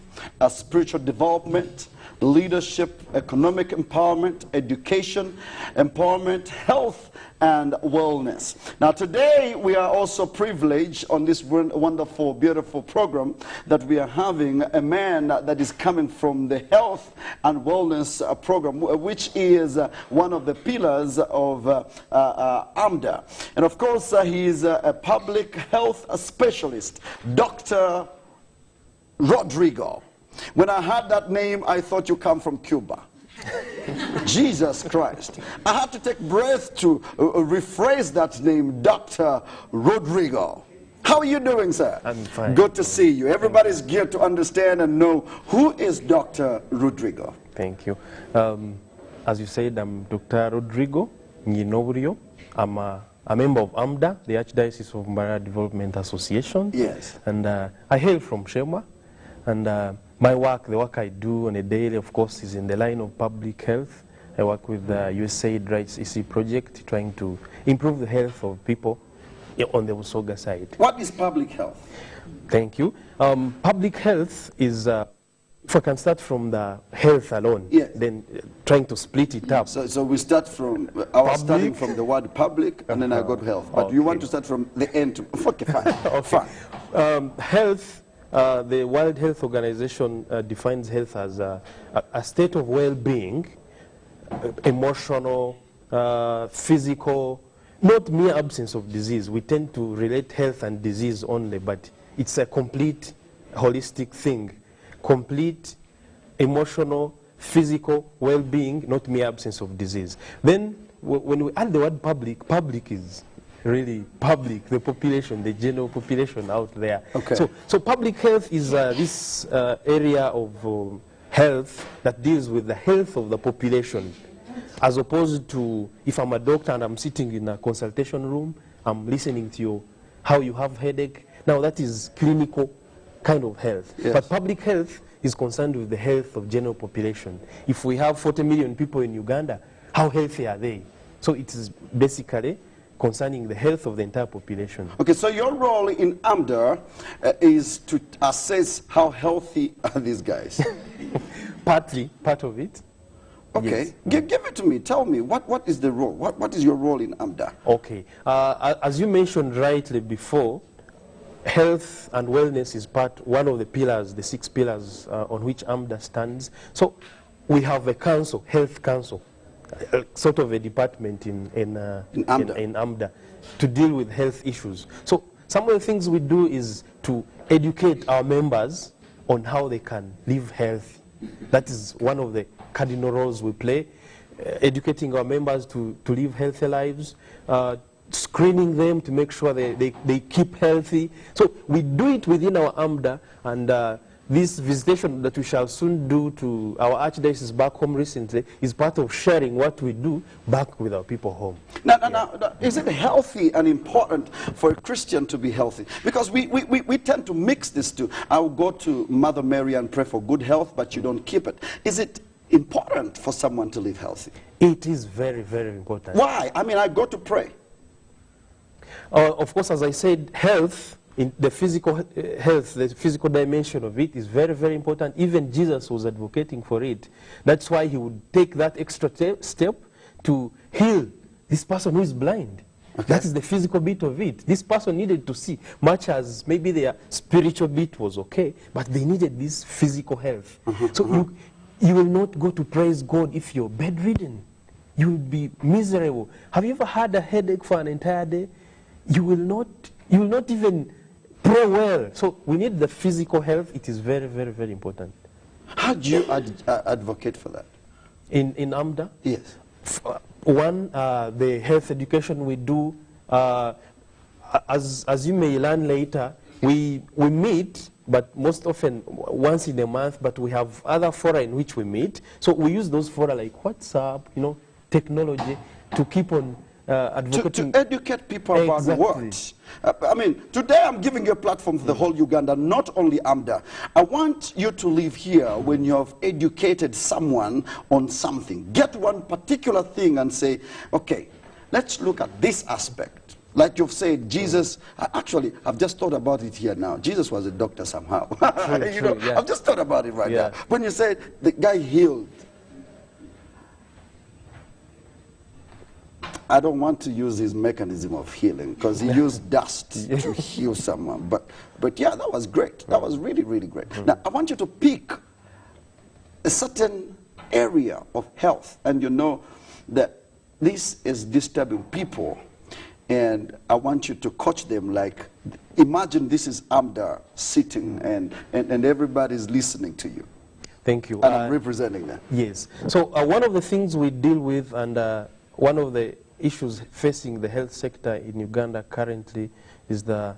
spiritual development, leadership, economic empowerment, education, empowerment, health, and wellness. Now today we are also privileged on this wonderful, beautiful program that we are having a man that is coming from the health and wellness program, which is one of the pillars of AMDA. And of course he is a public health specialist, Dr. Rodrigo. When I heard that name, I thought you come from Cuba. Jesus Christ. I had to take breath to rephrase that name, Dr. Rodrigo. How are you doing, sir? I'm fine. Good to see you. Everybody's geared to understand and know who is Dr. Rodrigo. Thank you. As you said, I'm Dr. Rodrigo Nginoburio. I'm a member of AMDA, the Archdiocese of Mbarara Development Association. Yes. And I hail from Shema. And my work, the work I do on a daily, of course, is in the line of public health. I work with the USAID Rights EC project, trying to improve the health of people on the Busoga side. What is public health? Thank you. Public health is, if I can start from the health alone, Yes. then trying to split it up. So we start from, I was starting from the word public and then I go to health. But you want to start from the end to, okay, fine. Fine. Health, the World Health Organization defines health as a state of well-being, emotional, physical, not mere absence of disease. We tend to relate health and disease only, but it's a complete holistic thing. Complete emotional, physical well-being, not mere absence of disease. Then when we add the word public, public is really public, the population, the general population out there. Okay. So public health is this area of health that deals with the health of the population, as opposed to if I'm a doctor and I'm sitting in a consultation room, I'm listening to you, how you have headache. Now that is clinical kind of health. Yes. But public health is concerned with the health of general population. If we have 40 million people in Uganda, how healthy are they? So it is basically concerning the health of the entire population. Okay, so your role in AMDA is to assess how healthy are these guys. Partly, part of it. Okay, Yes. give it to me. Tell me, what is the role? What is your role in AMDA? Okay. As you mentioned rightly before, health and wellness is one of the pillars, the 6 pillars on which AMDA stands. So we have a council, health council, sort of a department in AMDA to deal with health issues. So some of the things we do is to educate our members on how they can live healthy. That is one of the cardinal roles we play, educating our members to live healthy lives, screening them to make sure they keep healthy. So we do it within our AMDA, and this visitation that we shall soon do to our archdiocese back home recently is part of sharing what we do back with our people home. Now, is it healthy and important for a Christian to be healthy? Because we tend to mix this two. I'll go to Mother Mary and pray for good health, but you don't keep it. Is it important for someone to live healthy? It is very, very important. Why? I mean, I go to pray. Of course, as I said, health, in the physical health, the physical dimension of it is very, very important. Even Jesus was advocating for it. That's why he would take that extra step to heal this person who is blind. Okay. That is the physical bit of it. This person needed to see, much as maybe their spiritual bit was okay, but they needed this physical health. So you will not go to praise God if you're bedridden. You will be miserable. Have you ever had a headache for an entire day? You will not even pray well. So we need the physical health. It is very, very, very important. How do you advocate for that? In AMDA? Yes. One, the health education we do, as you may learn later, we meet, but most often once in a month, but we have other fora in which we meet. So we use those fora like WhatsApp, technology, to keep on advocating. To educate people about what? I mean, today I'm giving you a platform for the whole Uganda, not only AMDA. I want you to leave here when you have educated someone on something. Get one particular thing and say, okay, let's look at this aspect. Like you've said, Jesus, actually, I've just thought about it here now. Jesus was a doctor somehow. True, yeah. I've just thought about it right Yeah. now. When you said the guy healed, I don't want to use his mechanism of healing because he used dust to heal someone. But yeah, that was great. That was really, really great. Now, I want you to pick a certain area of health, and you know that this is disturbing people and I want you to coach them like, imagine this is Amda sitting and everybody's listening to you. Thank you. And I'm representing them. Yes. So one of the things we deal with, and one of the issues facing the health sector in Uganda currently, is the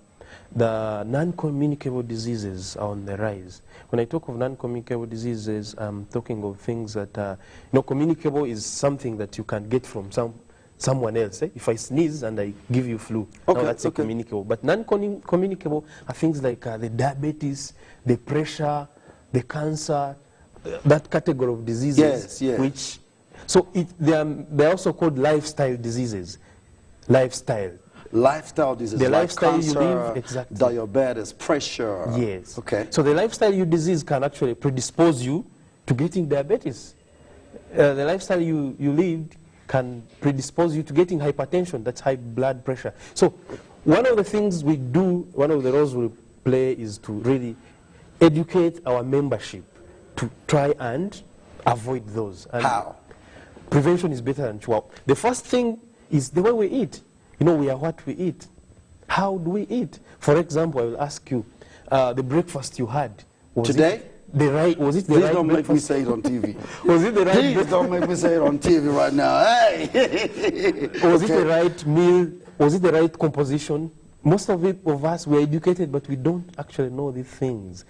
non-communicable diseases are on the rise. When I talk of non-communicable diseases, I'm talking of things that, communicable is something that you can get from someone else. If I sneeze and I give you flu, okay, now that's communicable. But non-communicable are things like the diabetes, the pressure, the cancer, that category of diseases. Yes, yes. Which, so they're also called lifestyle diseases. Lifestyle diseases, the like lifestyle cancer, you live, exactly. diabetes, pressure. Yes. Okay. So the lifestyle you disease can actually predispose you to getting diabetes. The lifestyle you lived can predispose you to getting hypertension, that's high blood pressure. So one of the things we do, one of the roles we play is to really educate our membership to try and avoid those. And how? Prevention is better than cure. The first thing is the way we eat. We are what we eat. How do we eat? For example, I will ask you, the breakfast you had. Today? Was it the Please right don't make me breakfast? say it on TV. Was it the right Please breakfast? don't make me say it on TV right now. Hey! Was it the right meal? Was it the right composition? Most of us, we're educated, but we don't actually know these things.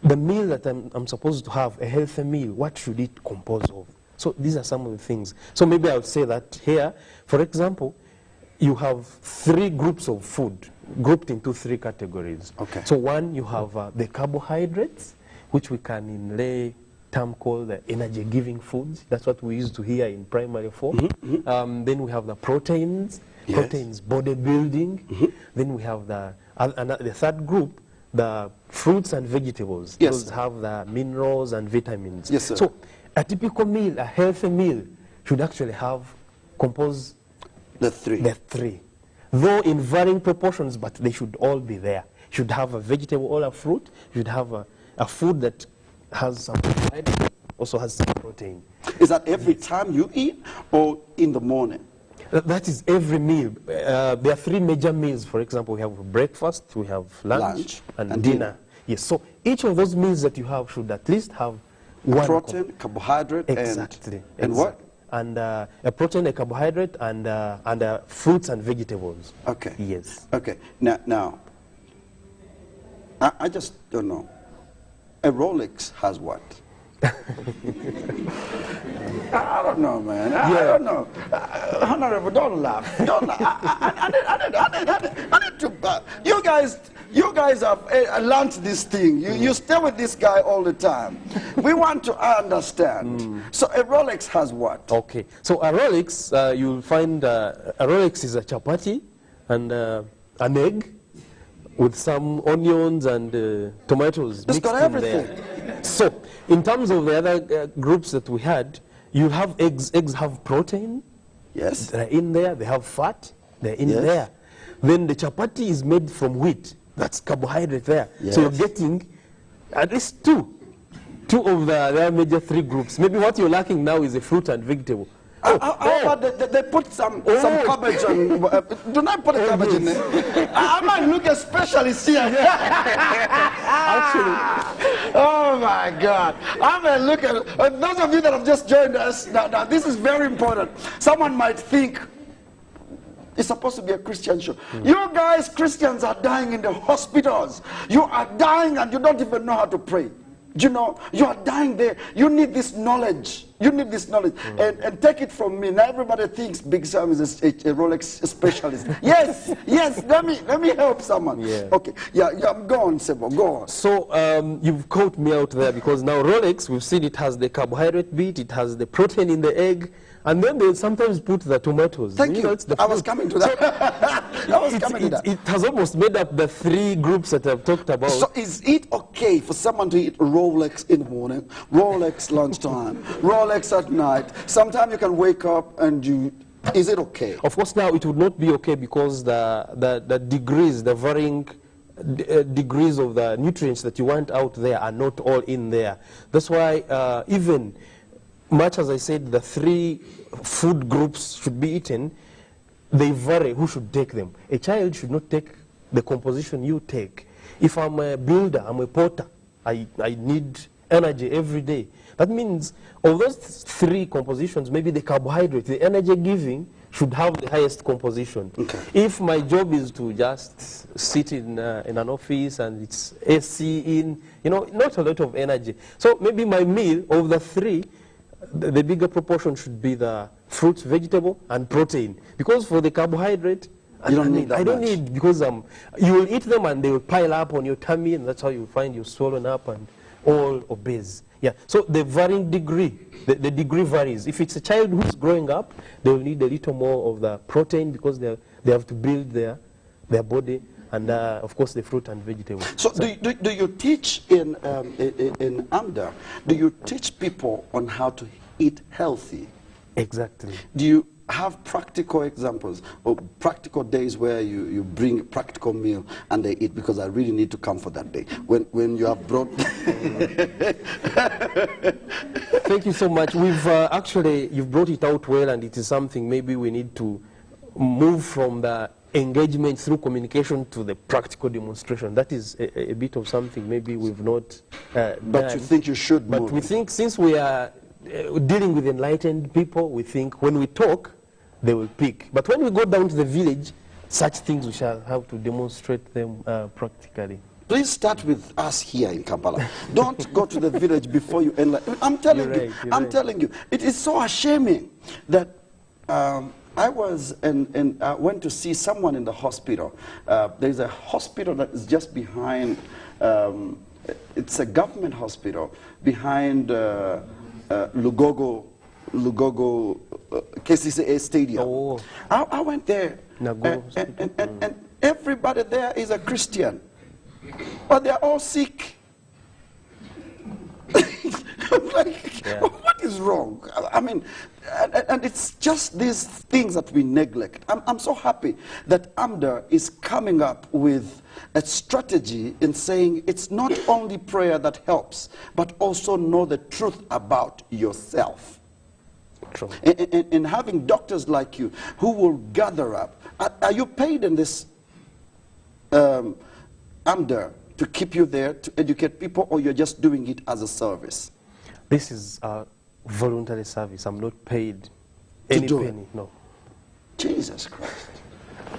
The meal that I'm supposed to have, a healthy meal, what should it compose of? So these are some of the things. So maybe I would say that here, for example, you have 3 groups of food grouped into 3 categories. Okay. So one, you have the carbohydrates, which we can in lay term call the energy-giving foods. That's what we used to hear in primary 4. Then we have the proteins, Yes. proteins bodybuilding. Then we have the third group, the fruits and vegetables. Yes, Those sir. have the minerals and vitamins. Yes, sir. So a typical meal, a healthy meal, should actually compose The 3. the 3. Though in varying proportions, but they should all be there. You should have a vegetable or a fruit. You should have a food that has some carbohydrate, also has some protein. Is that every time you eat or in the morning? That is every meal. There are 3 major meals. For example, we have breakfast, we have lunch, and dinner. Yes, so each of those meals that you have should at least have one Protein, carbohydrate, Exactly. and what? And a protein, a carbohydrate, and fruits and vegetables. Okay. Yes. Okay. Now, I just don't know. A Rolex has what? I don't know, man. I don't know. Honorable, don't laugh. Don't laugh. I need to. You guys have learned this thing. You stay with this guy all the time. We want to understand. So a Rolex has what? Okay. So a Rolex, you'll find a Rolex is a chapati and an egg with some onions and tomatoes It's mixed got in everything. there. So in terms of the other groups that we had, you have eggs. Eggs have protein. Yes. They're in there. They have fat. They're in Yes. there. Then the chapati is made from wheat. That's carbohydrate there. Yes. So you're getting at least two of the major 3 groups. Maybe what you're lacking now is a fruit and vegetable. How about they put some cabbage on? Do not put a cabbage in there. I might look a specialist here. Actually, Oh my God! I'm a look at those of you that have just joined us. Now, this is very important. Someone might think it's supposed to be a Christian show. You guys, Christians, are dying in the hospitals. You are dying and you don't even know how to pray. You know, you are dying there. You need this knowledge. You need this knowledge. And take it from me. Now everybody thinks Big Sam is a Rolex specialist. Yes, yes. Let me help someone. Yeah. Okay. Yeah. Go on, Sebo. Go on. so you've caught me out there because now Rolex, we've seen it has the carbohydrate bit, it has the protein in the egg, and then they sometimes put the tomatoes. Thank you. It's the I was fruit. coming to that. I was coming to that. It has almost made up the 3 groups that I've talked about. So is it okay for someone to eat Rolex in the morning, Rolex lunchtime, Rolex at night? Sometimes you can wake up and is it okay? Of course, now it would not be okay because the degrees, the varying degrees of the nutrients that you want out there are not all in there. That's why even much as I said the 3 food groups should be eaten, they vary who should take them. A child should not take the composition you take. If I'm a builder, I'm a potter, I need energy every day. That means of those three compositions, maybe the carbohydrate, the energy giving, should have the highest composition. Okay. If my job is to just sit in an office and it's AC in, not a lot of energy. So maybe my meal of the three, the bigger proportion should be the fruits, vegetable, and protein. Because for the carbohydrate, You don't need that I don't much. need, because you will eat them and they will pile up on your tummy, and that's how you find you swollen up and all obese. Yeah. So the varying degree, the degree varies. If it's a child who's growing up, they will need a little more of the protein because they have to build their body, and of course the fruit and vegetables. So do you teach in AMDA, do you teach people on how to eat healthy? Exactly. Do you have practical examples or practical days where you bring a practical meal and they eat? Because I really need to come for that day. When you have brought... Thank you so much. We've you've brought it out well, and it is something maybe we need to move from the engagement through communication to the practical demonstration. That is a bit of something maybe we've not But done. you think you should But move. we think since we are dealing with enlightened people, we think when we talk, they will pick. But when we go down to the village, such things we shall have to demonstrate them practically. Please start with us here in Kampala. Don't go to the village before you enlighten. I'm telling You're you, right, you're I'm right. telling you, it is so ashaming that I was and I went to see someone in the hospital. There's a hospital that is just behind. It's a government hospital behind Lugogo KCCA Stadium. Oh. I went there, Nagoro and everybody there is a Christian, but they're all sick. I'm like, Yeah. what is wrong? I mean, and it's just these things that we neglect. I'm so happy that AMDA is coming up with a strategy in saying it's not only prayer that helps, but also know the truth about yourself. True. And having doctors like you who will gather up. Are you paid in this AMDA to keep you there to educate people, or you're just doing it as a service? This is a voluntary service. I'm not paid To any do it? penny. No. Jesus Christ.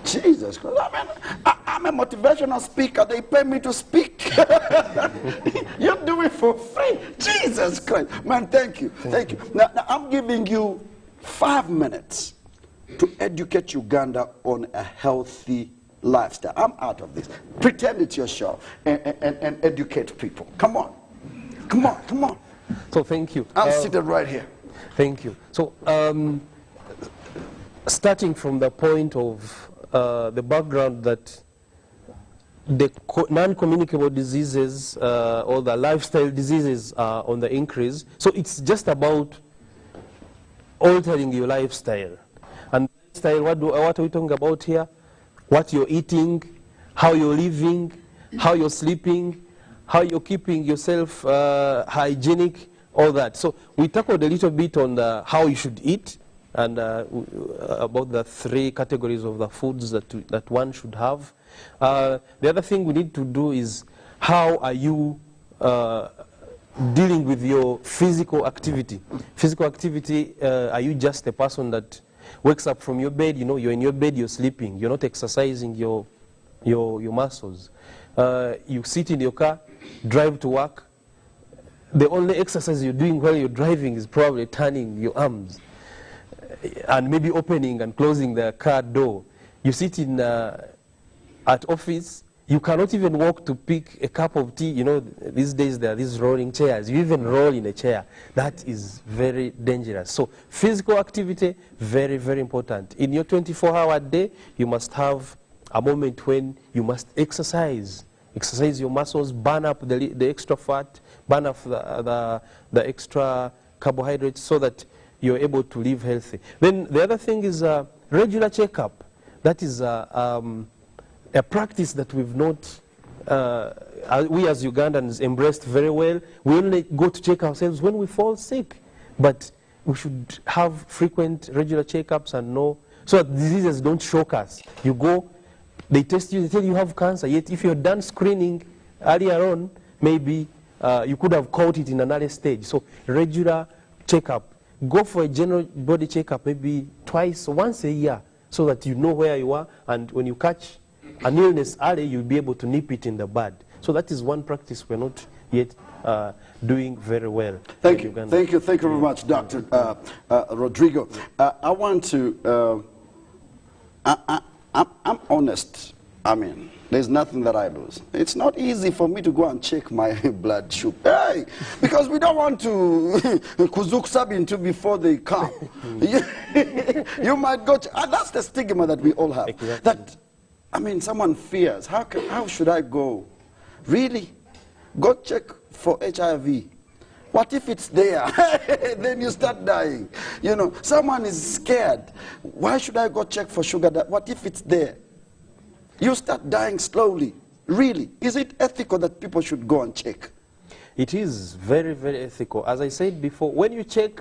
Jesus Christ. I mean, I'm a motivational speaker. They pay me to speak. You do it for free. Jesus Christ. Man, thank you. Thank you. Now, I'm giving you 5 minutes to educate Uganda on a healthy lifestyle. I'm out of this. Pretend it's your show and educate people. Come on. Come on. Come on. So thank you. I'm seated right here. Thank you. So starting from the point of the background that the non-communicable diseases or the lifestyle diseases are on the increase. So it's just about altering your lifestyle. And lifestyle, what are we talking about here? What you're eating, how you're living, how you're sleeping, how you're keeping yourself hygienic, all that. So we tackled a little bit on how you should eat, and about the 3 categories of the foods that one should have. The other thing we need to do is how are you dealing with your physical activity. Physical activity, are you just a person that wakes up from your bed, you're in your bed, you're sleeping, you're not exercising your muscles. You sit in your car, drive to work. The only exercise you're doing while you're driving is probably turning your arms and maybe opening and closing the car door. You sit in at office, you cannot even walk to pick a cup of tea. These days there are these rolling chairs. You even roll in a chair. That is very dangerous. So physical activity, very, very important. In your 24-hour day, you must have a moment when you must exercise. Exercise your muscles, burn up the extra fat, burn up the extra carbohydrates so that you're able to live healthy. Then the other thing is regular checkup. That is a practice that we've not, we as Ugandans embraced very well. We only go to check ourselves when we fall sick. But we should have frequent, regular checkups and know so that diseases don't shock us. You go, they test you, they tell you have cancer, yet if you're done screening earlier on, maybe you could have caught it in an early stage. So regular checkup. Go for a general body checkup maybe once a year, so that you know where you are, and when you catch an illness early, you'll be able to nip it in the bud. So that is one practice we're not yet doing very well. Thank you very much, Dr. Rodrigo. I want to, I'm honest. I mean, there's nothing that I lose. It's not easy for me to go and check my blood sugar. Hey, because we don't want to kuzuk sabintu before they come. You might go, that's the stigma that we all have. Exactly. That, I mean, someone fears, how should I go? Really? Go check for HIV. What if it's there? Then you start dying. You know, someone is scared. Why should I go check for sugar? What if it's there? You start dying slowly. Really? Is it ethical that people should go and check? It is very, very ethical. As I said before, when you check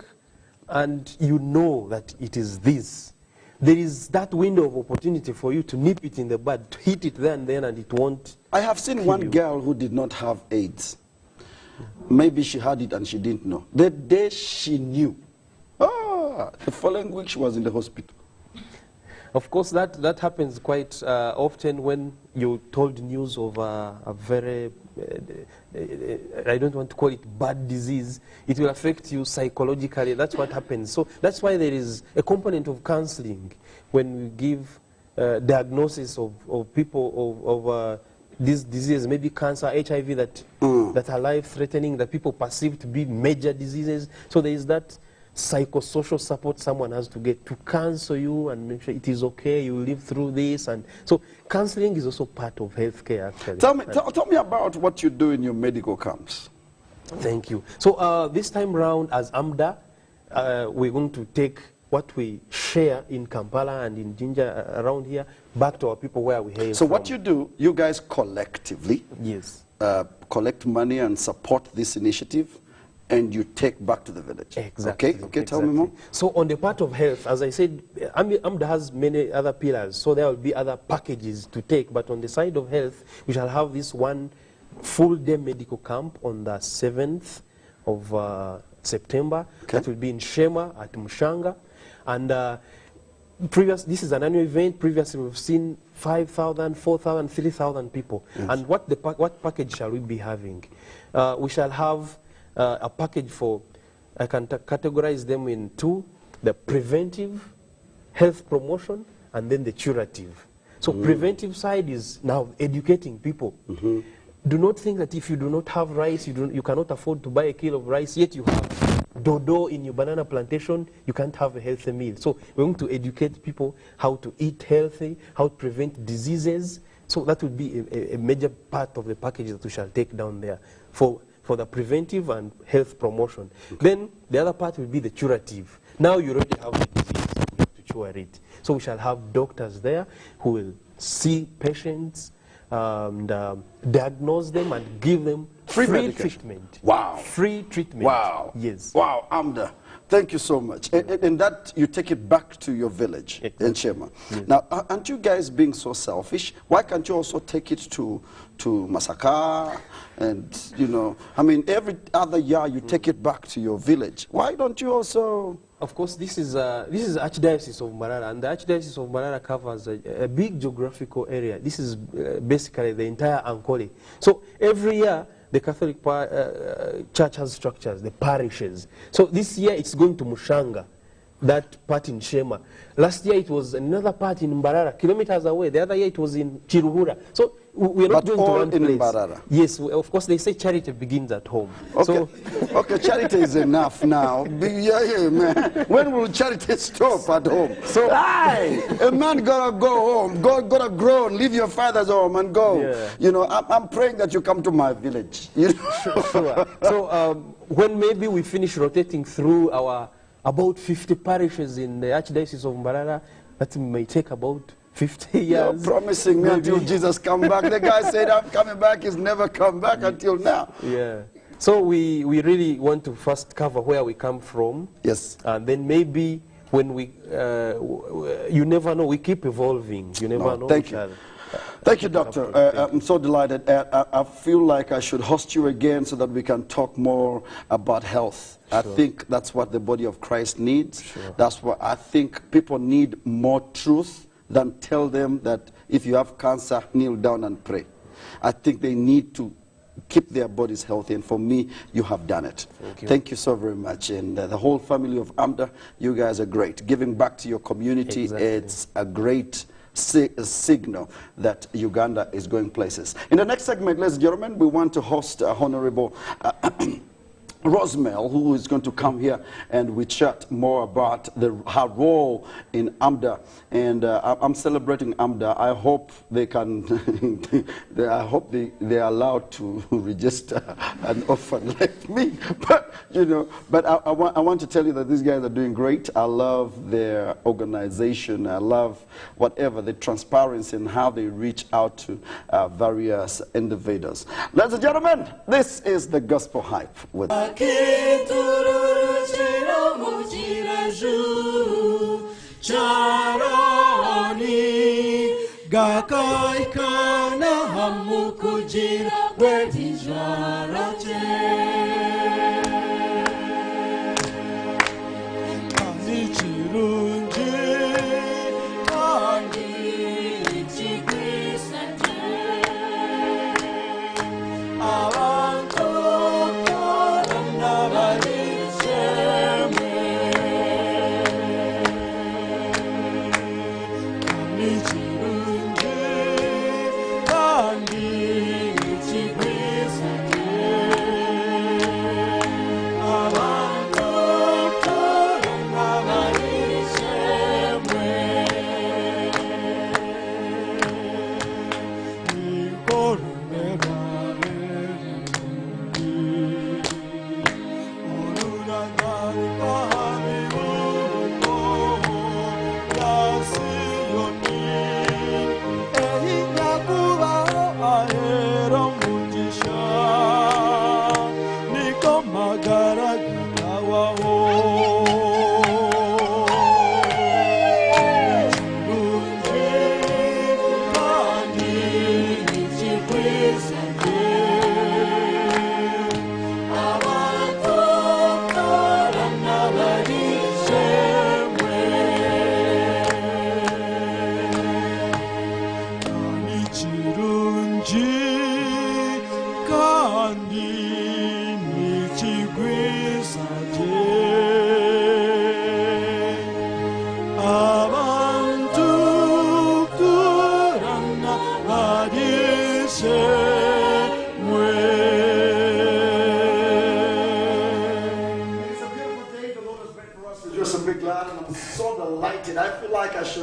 and you know that it is this, there is that window of opportunity for you to nip it in the bud, to hit it there and then, and it won't. I have seen one girl who did not have AIDS. Maybe she had it and she didn't know. The day she knew, the following week she was in the hospital. Of course, that happens quite often when you're told news of a very, I don't want to call it bad disease. It will affect you psychologically. That's what happens. So that's why there is a component of counseling when we give diagnosis of people of these diseases, maybe cancer, HIV, that are life-threatening, that people perceive to be major diseases. So there is that psychosocial support someone has to get to counsel you and make sure it is okay, you live through this. And so counseling is also part of healthcare, actually. Tell me about what you do in your medical camps. Thank you. So this time round, as AMDA, we're going to take what we share in Kampala and in Jinja around here back to our people where we hail So from. what you do, you guys collectively Yes. collect money and support this initiative, and you take back to the village. Exactly. Okay, tell me more. So on the part of health, as I said, AMDA has many other pillars, so there will be other packages to take, but on the side of health, we shall have this one full-day medical camp on the 7th of September. Okay. That will be in Shema at Mushanga. And this is an annual event. Previously, we've seen 5,000, 4,000, 3,000 people. Yes. And what package shall we be having? We shall have a package for, I can categorize them in two: the preventive, health promotion, and then the curative. So preventive side is now educating people. Do not think that if you do not have rice, you cannot afford to buy a kilo of rice, yet you have dodo in your banana plantation, you can't have a healthy meal. So we're going to educate people how to eat healthy, how to prevent diseases. So that would be a major part of the package that we shall take down there for the preventive and health promotion. Then the other part will be the curative. Now you already have the disease, you have to cure it. So we shall have doctors there who will see patients, and diagnose them and give them free treatment. Wow. Free treatment. Wow. Yes. Wow, AMDA. Thank you so much. And that, you take it back to your village in Shema. Yes. Now, aren't you guys being so selfish? Why can't you also take it to Masaka? And, you know, I mean, every other year you take it back to your village. Why don't you also... Of course, this is Archdiocese of Mbarara, and the Archdiocese of Mbarara covers a big geographical area. This is basically the entire Ankole. So every year, the Catholic Church has structures, the parishes. So this year, it's going to Mushanga, that part in Shema. Last year, it was another part in Mbarara, kilometers away. The other year, it was in Chiruhura. So we're not going to one place. in Mbarara? Yes, of course, they say charity begins at home. Okay, So, okay, charity is enough now. Yeah, man. When will charity stop at home? So, a man gotta go home, gotta grow and leave your father's home and go. Yeah. You know, I'm praying that you come to my village. You know? Sure. So when maybe we finish rotating through our about 50 parishes in the Archdiocese of Mbarara, that may take about 50 years. You're promising me until Jesus come back. The guy said, I'm coming back. He's never come back until now. Yeah. So we really want to first cover where we come from. Yes. And then maybe when we, you never know, we keep evolving. You never know. Thank you. Thank you, Doctor. I'm so delighted. I feel like I should host you again so that we can talk more about health. Sure. I think that's what the body of Christ needs. Sure. That's what I think people need more truth than tell them that if you have cancer, kneel down and pray. I think they need to keep their bodies healthy, and for me, you have done it. Thank you so very much. And the whole family of AMDA, you guys are great. Giving back to your community, it's a great signal that Uganda is going places. In the next segment, ladies and gentlemen, we want to host Honorable Rosemel, who is going to come here and we chat more about her role in AMDA. And I'm celebrating AMDA. I hope they can, I hope they're allowed to register an orphan like me. But, you know, but I want to tell you that these guys are doing great. I love their organization. I love whatever, the transparency and how they reach out to various individuals. Ladies and gentlemen, this is the Gospel Hype with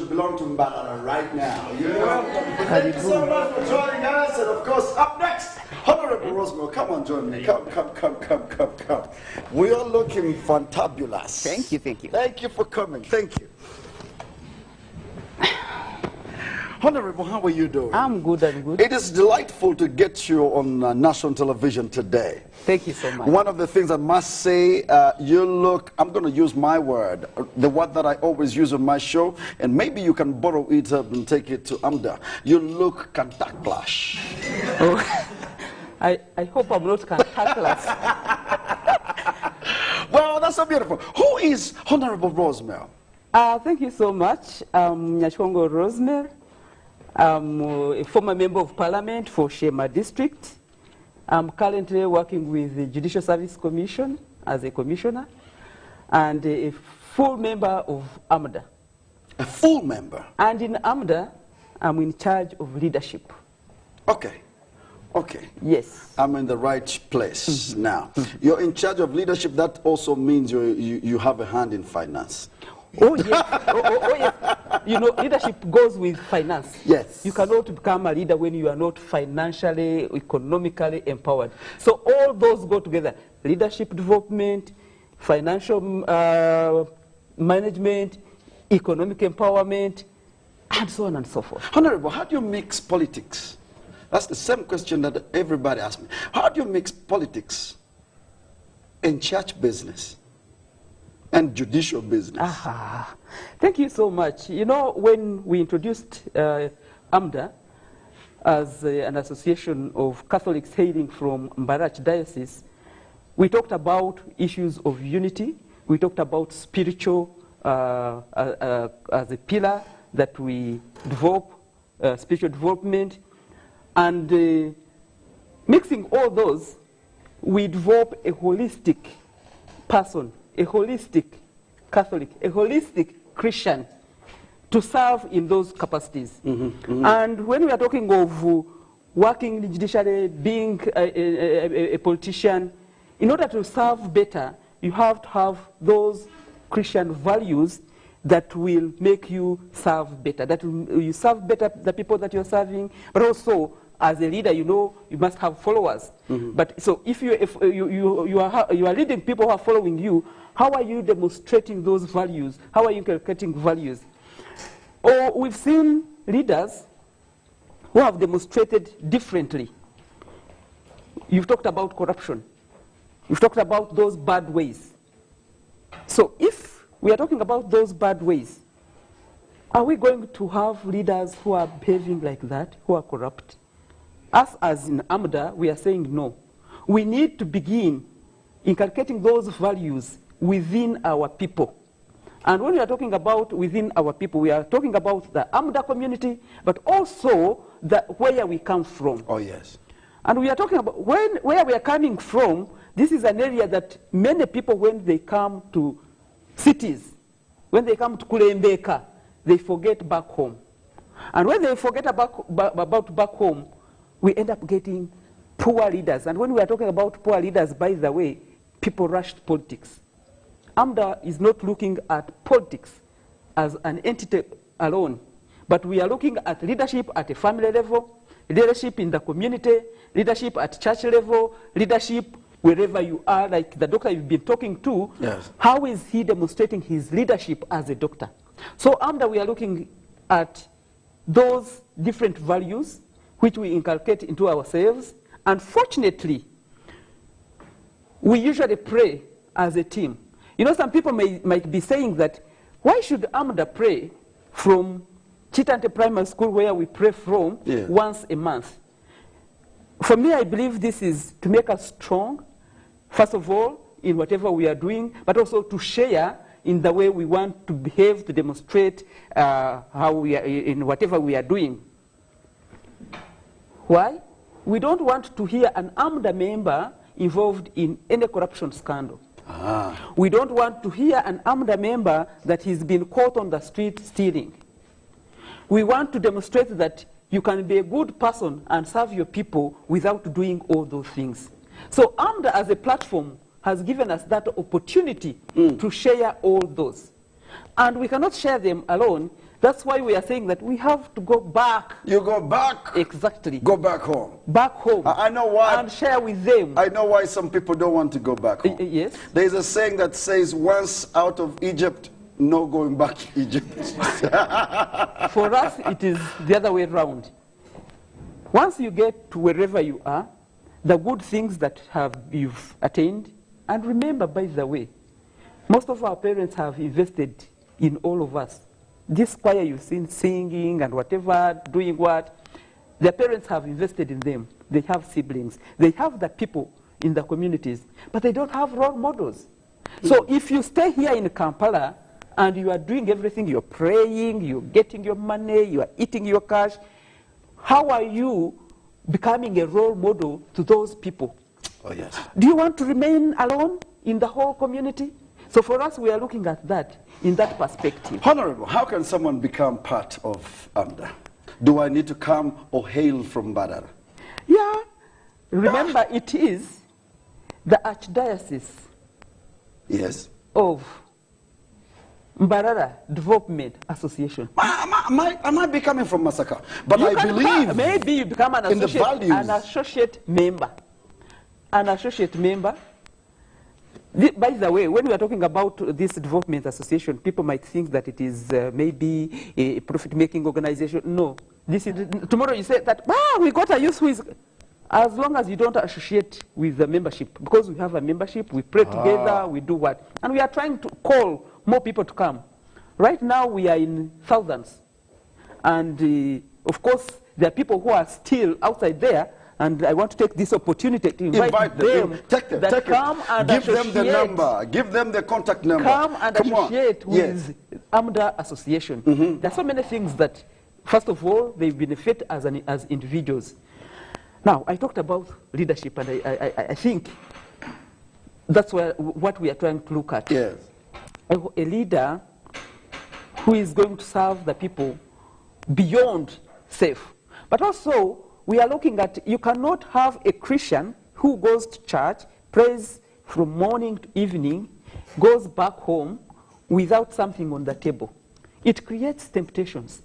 belong to Mbagala right now. You know? Thank you so much for joining us. And of course, up next, Honorable Rosemel, come on, join me. Come. We are looking fantabulous. Thank you, thank you. Thank you for coming. Thank you. Honorable, how are you doing? I'm good and good. It is delightful to get you on national television today. Thank you so much. One of the things I must say, you look, I'm going to use my word, the word that I always use on my show, and maybe you can borrow it up and take it to AMDA. You look cantankerous. Oh, I hope I'm not cantankerous. Well, that's so beautiful. Who is Honorable Rosemel? Thank you so much. Nyashongo Rosemel. I'm a former member of parliament for Shema District. I'm currently working with the Judicial Service Commission as a commissioner and a full member of AMDA. A full member? And in AMDA, I'm in charge of leadership. Okay. Yes. I'm in the right place now. You're in charge of leadership. That also means you have a hand in finance. Oh, yes. Oh, yes. You know, leadership goes with finance. Yes. You cannot become a leader when you are not financially, economically empowered. So all those go together. Leadership development, financial management, economic empowerment, and so on and so forth. Honorable, how do you mix politics? That's the same question that everybody asks me. How do you mix politics and church business? and judicial business. Aha. Thank you so much. You know, when we introduced AMDA as an association of Catholics hailing from Mbarara Diocese, we talked about issues of unity. We talked about spiritual as a pillar that we develop, spiritual development. And mixing all those, we develop a holistic person, a holistic Catholic, a holistic Christian to serve in those capacities. And when we are talking of working in the judiciary, being a politician, in order to serve better, you have to have those Christian values that will make you serve better, that you serve better the people that you're serving, but also as a leader, you know, you must have followers. But so if you are leading people who are following you, how are you demonstrating those values? How are you inculcating values? Or we've seen leaders who have demonstrated differently. You've talked about corruption. You've talked about those bad ways. So if we are talking about those bad ways, are we going to have leaders who are behaving like that, who are corrupt? Us as in AMDA, we are saying no. We need to begin inculcating those values within our people. And when we are talking about within our people, we are talking about the AMDA community, but also where we come from. Oh, yes. And we are talking about where we are coming from. This is an area that many people, when they come to cities, when they come to Kulembeka, they forget back home. And when they forget about back home, we end up getting poor leaders. And when we are talking about poor leaders, by the way, people rush to politics. AMDA is not looking at politics as an entity alone, but we are looking at leadership at a family level, leadership in the community, leadership at church level, leadership wherever you are, like the doctor you've been talking to. Yes. How is he demonstrating his leadership as a doctor? So AMDA, we are looking at those different values which we inculcate into ourselves. Unfortunately, we usually pray as a team. You know, some people might be saying that, why should AMDA pray from Chitante Primary School, where we pray from, once a month? For me, I believe this is to make us strong, first of all, in whatever we are doing, but also to share in the way we want to behave, to demonstrate how we are in whatever we are doing. Why? We don't want to hear an AMDA member involved in any corruption scandal. We don't want to hear an AMDA member that he's been caught on the street stealing. We want to demonstrate that you can be a good person and serve your people without doing all those things. So AMDA as a platform has given us that opportunity to share all those. And we cannot share them alone. That's why we are saying that we have to go back. You go back? Exactly. Go back home. Back home. I know why. And share with them. I know why some people don't want to go back home. Yes. There's a saying that says, once out of Egypt, no going back to Egypt. For us, it is the other way around. Once you get to wherever you are, the good things that you've attained, and remember, by the way, most of our parents have invested in all of us. This choir you've seen singing and whatever, doing what, their parents have invested in them. They have siblings. They have the people in the communities, but they don't have role models. So if you stay here in Kampala and you are doing everything, you're praying, you're getting your money, you are eating your cash, how are you becoming a role model to those people? Oh, yes. Do you want to remain alone in the whole community? So for us, we are looking at that in that perspective. Honorable, how can someone become part of AMDA? Do I need to come or hail from Mbarara? Yeah. Remember, it is the Archdiocese of Mbarara Development Association. Am I becoming from Masaka? But I believe maybe you become an in associate, the values. an associate member. An associate member. By the way, when we are talking about this development association, people might think that it is maybe a profit-making organization. No. This is, tomorrow you say that, we got a youth who is... as long as you don't associate with the membership, because we have a membership, we pray together, we do what? And we are trying to call more people to come. Right now, we are in thousands. And of course, there are people who are still outside there, and I want to take this opportunity to invite them that come and give them the associate. number, give them the contact number. Come and associate on. Yes. with AMDA Association. There are so many things that, first of all, they benefit as individuals. Now, I talked about leadership, and I think that's what we are trying to look at. Yes. A leader who is going to serve the people beyond self. But also, we are looking at, you cannot have a Christian who goes to church, prays from morning to evening, goes back home without something on the table. It creates temptations.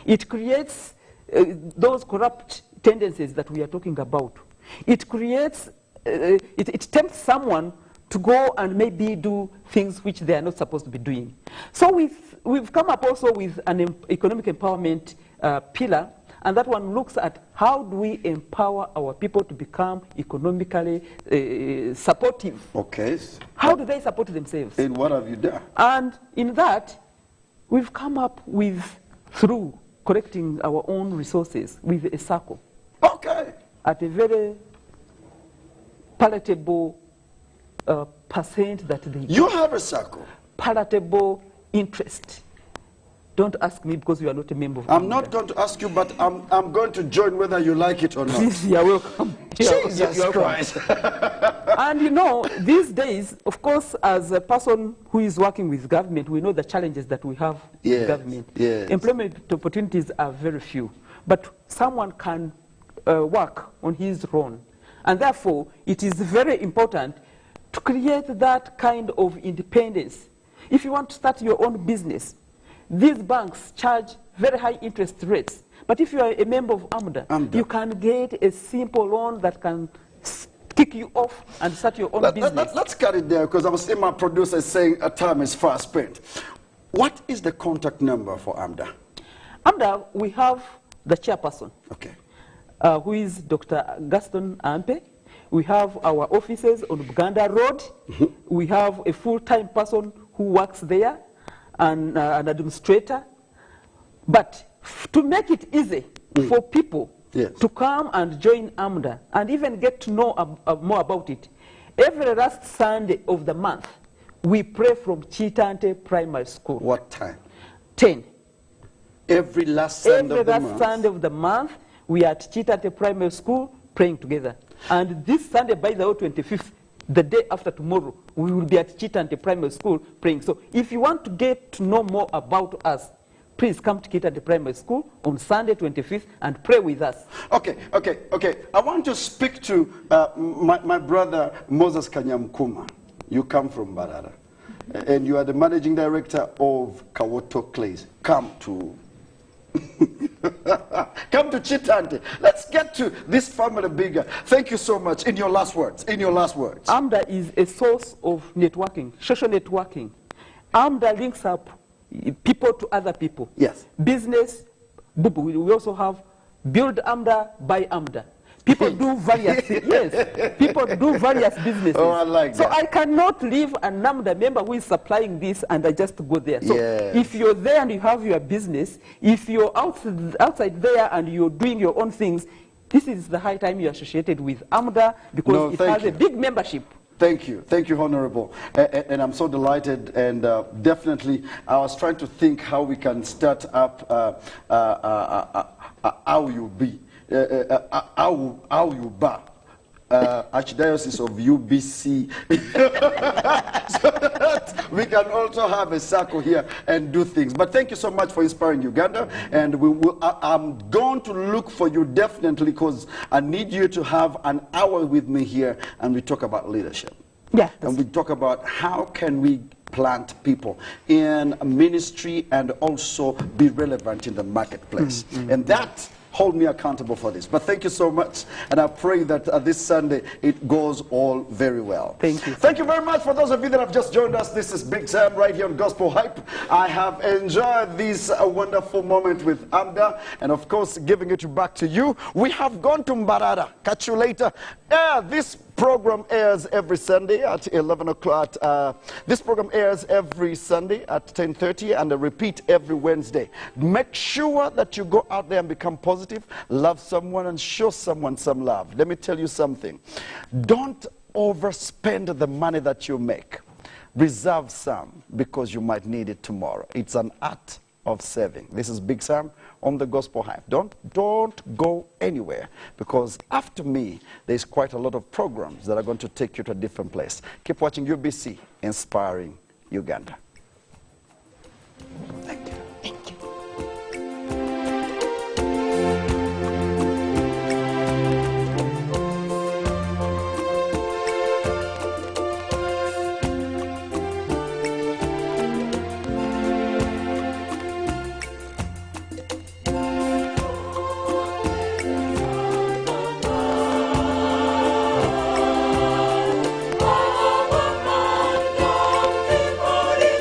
It creates those corrupt tendencies that we are talking about. It creates, it tempts someone to go and maybe do things which they are not supposed to be doing. So we've come up also with an economic empowerment pillar, and that one looks at how do we empower our people to become economically supportive. Okay. How do they support themselves? And what have you done? And in that, we've come up with, through collecting our own resources, with a circle. Okay. At a very palatable percent that they You have a circle. palatable interest. Don't ask me because you are not a member of I'm not going to ask you, but I'm going to join whether you like it or not. Please, you are welcome. Jesus You are welcome. Christ. And you know, these days, of course, as a person who is working with government, we know the challenges that we have Yes, with government. yes. Employment opportunities are very few, but someone can work on his own. And therefore, it is very important to create that kind of independence. If you want to start your own business, these banks charge very high interest rates. But if you are a member of AMDA, you can get a simple loan that can kick you off and start your own business. Let's cut it there, because I was seeing my producer saying a time is fast spent. What is the contact number for AMDA? AMDA, we have the chairperson, Okay. who is Dr. Gaston Ampe. We have our offices on Buganda Road. We have a full-time person who works there, and an administrator. But to make it easy for people to come and join AMDA and even get to know more about it, every last Sunday of the month, we pray from Chitante Primary School. What time? 10. Every last Sunday of the month? Sunday of the month, we are at Chitante Primary School praying together. And this Sunday, by the way, 25th, the day after tomorrow, we will be at Chitante Primary School praying. So if you want to get to know more about us, please come to Chitante Primary School on Sunday 25th and pray with us. Okay. I want to speak to my brother Moses Kanyamkuma. You come from Barara, and you are the managing director of Kawoto Clays. Come to Chitante. Let's get to this family bigger. Thank you so much. In your last words. AMDA is a source of networking, social networking. AMDA links up people to other people. Yes. Business, we also have build AMDA, buy AMDA. People do various people do various businesses. Oh, I like that. So I cannot leave an AMDA member who is supplying this and I just go there. So if you're there and you have your business, if you're outside there and you're doing your own things, this is the high time you're associated with AMDA because it has a big membership. Thank you, Honorable. And I'm so delighted, and definitely I was trying to think how we can start up how you be. How you bar Archdiocese of UBC so that we can also have a circle here and do things. But thank you so much for inspiring Uganda, and I'm going to look for you definitely, because I need you to have an hour with me here and we talk about leadership. Yeah. And we talk about how can we plant people in ministry and also be relevant in the marketplace. And that hold me accountable for this. But thank you so much, and I pray that this Sunday it goes all very well. Thank you. Thank you very much for those of you that have just joined us. This is Big Sam right here on Gospel Hype. I have enjoyed this wonderful moment with Amda, and of course giving it back to you. We have gone to Mbarara. Catch you later. This program airs every Sunday at 11 o'clock. This program airs every Sunday at 10:30 and a repeat every Wednesday. Make sure that you go out there and become positive, love someone, and show someone some love. Let me tell you something. Don't overspend the money that you make. Reserve some because you might need it tomorrow. It's an art of saving. This is Big Sam on the Gospel Hype. Don't go anywhere, because after me, there's quite a lot of programs that are going to take you to a different place. Keep watching UBC, Inspiring Uganda. Thank you. Thank you. Our man, God, the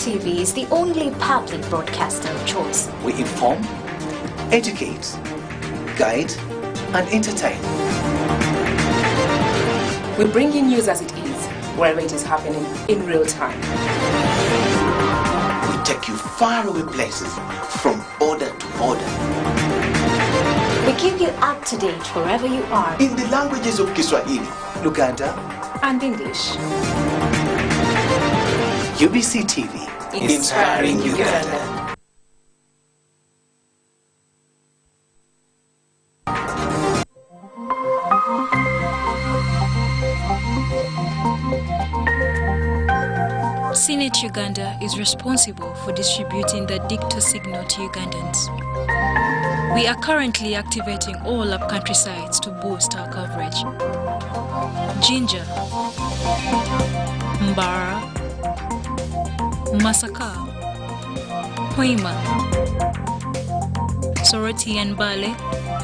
TV is the only public broadcaster of choice. We inform, educate, guide, and entertain. We bring you news as it is, wherever it is happening in real time. We take you faraway places from border to border. We keep you up to date wherever you are. In the languages of Kiswahili, Luganda, And English. UBC TV, inspiring Uganda. CNET Uganda is responsible for distributing the Dicto signal to Ugandans. We are currently activating all upcountry sites to boost our coverage. Jinja, Mbara, Masaka, Hoima, Soroti and Bale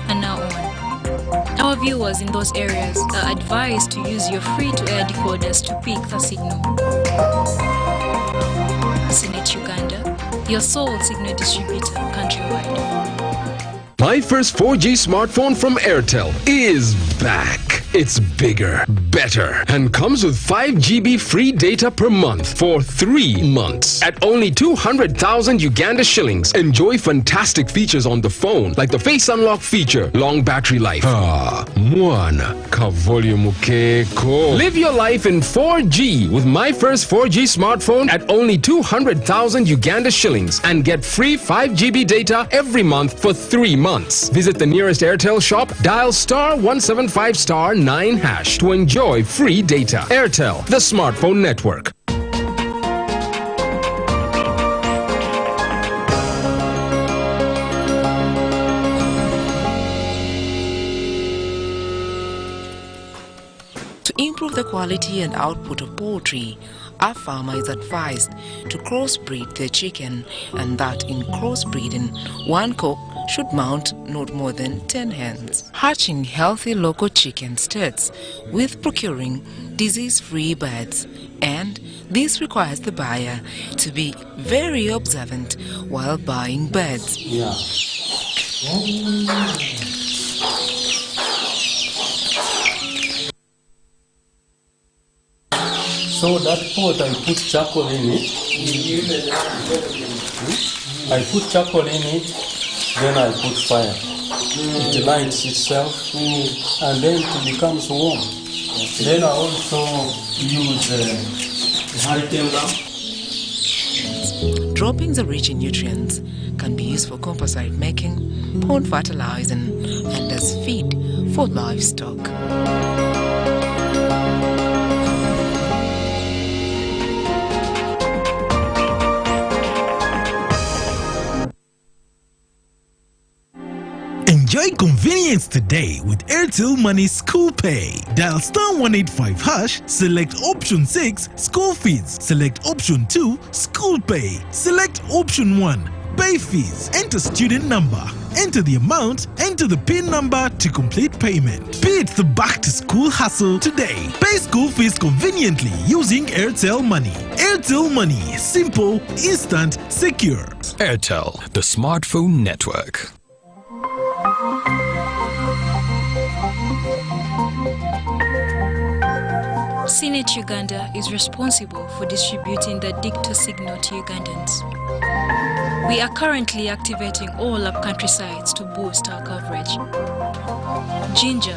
are now on. Our viewers in those areas are advised to use your free-to-air decoders to pick the signal. CNET Uganda, your sole signal distributor countrywide. My first 4G smartphone from Airtel is back. It's bigger, better, and comes with 5 GB free data per month for 3 months. At only 200,000 Uganda shillings, enjoy fantastic features on the phone, like the Face Unlock feature, long battery life. Mwana, kavolume keko. Live your life in 4G with my first 4G smartphone at only 200,000 Uganda shillings and get free 5 GB data every month for 3 months. Visit the nearest Airtel shop, dial *175*9# to enjoy free data. Airtel, the smartphone network. To improve the quality and output of poultry, our farmer is advised to crossbreed their chicken, and that in crossbreeding, one cock should mount not more than 10 hens. Hatching healthy local chicken starts with procuring disease-free birds, and this requires the buyer to be very observant while buying birds. So that pot, I put charcoal in it. I put charcoal in it, then I put fire. It lights itself, and then it becomes warm. Then I also use hurricane lamp. Droppings are rich in nutrients, can be used for composite making, pond fertilizing, and as feed for livestock. Enjoy convenience today with Airtel Money School Pay. Dial *185#, select option 6, School Fees, select option 2, School Pay, select option 1, Pay Fees, enter student number, enter the amount, enter the PIN number to complete payment. Beat the back-to-school hustle today. Pay school fees conveniently using Airtel Money. Airtel Money, simple, instant, secure. Airtel, the smartphone network. CNET Uganda is responsible for distributing the Dicto signal to Ugandans. We are currently activating all upcountry sites to boost our coverage. Jinja,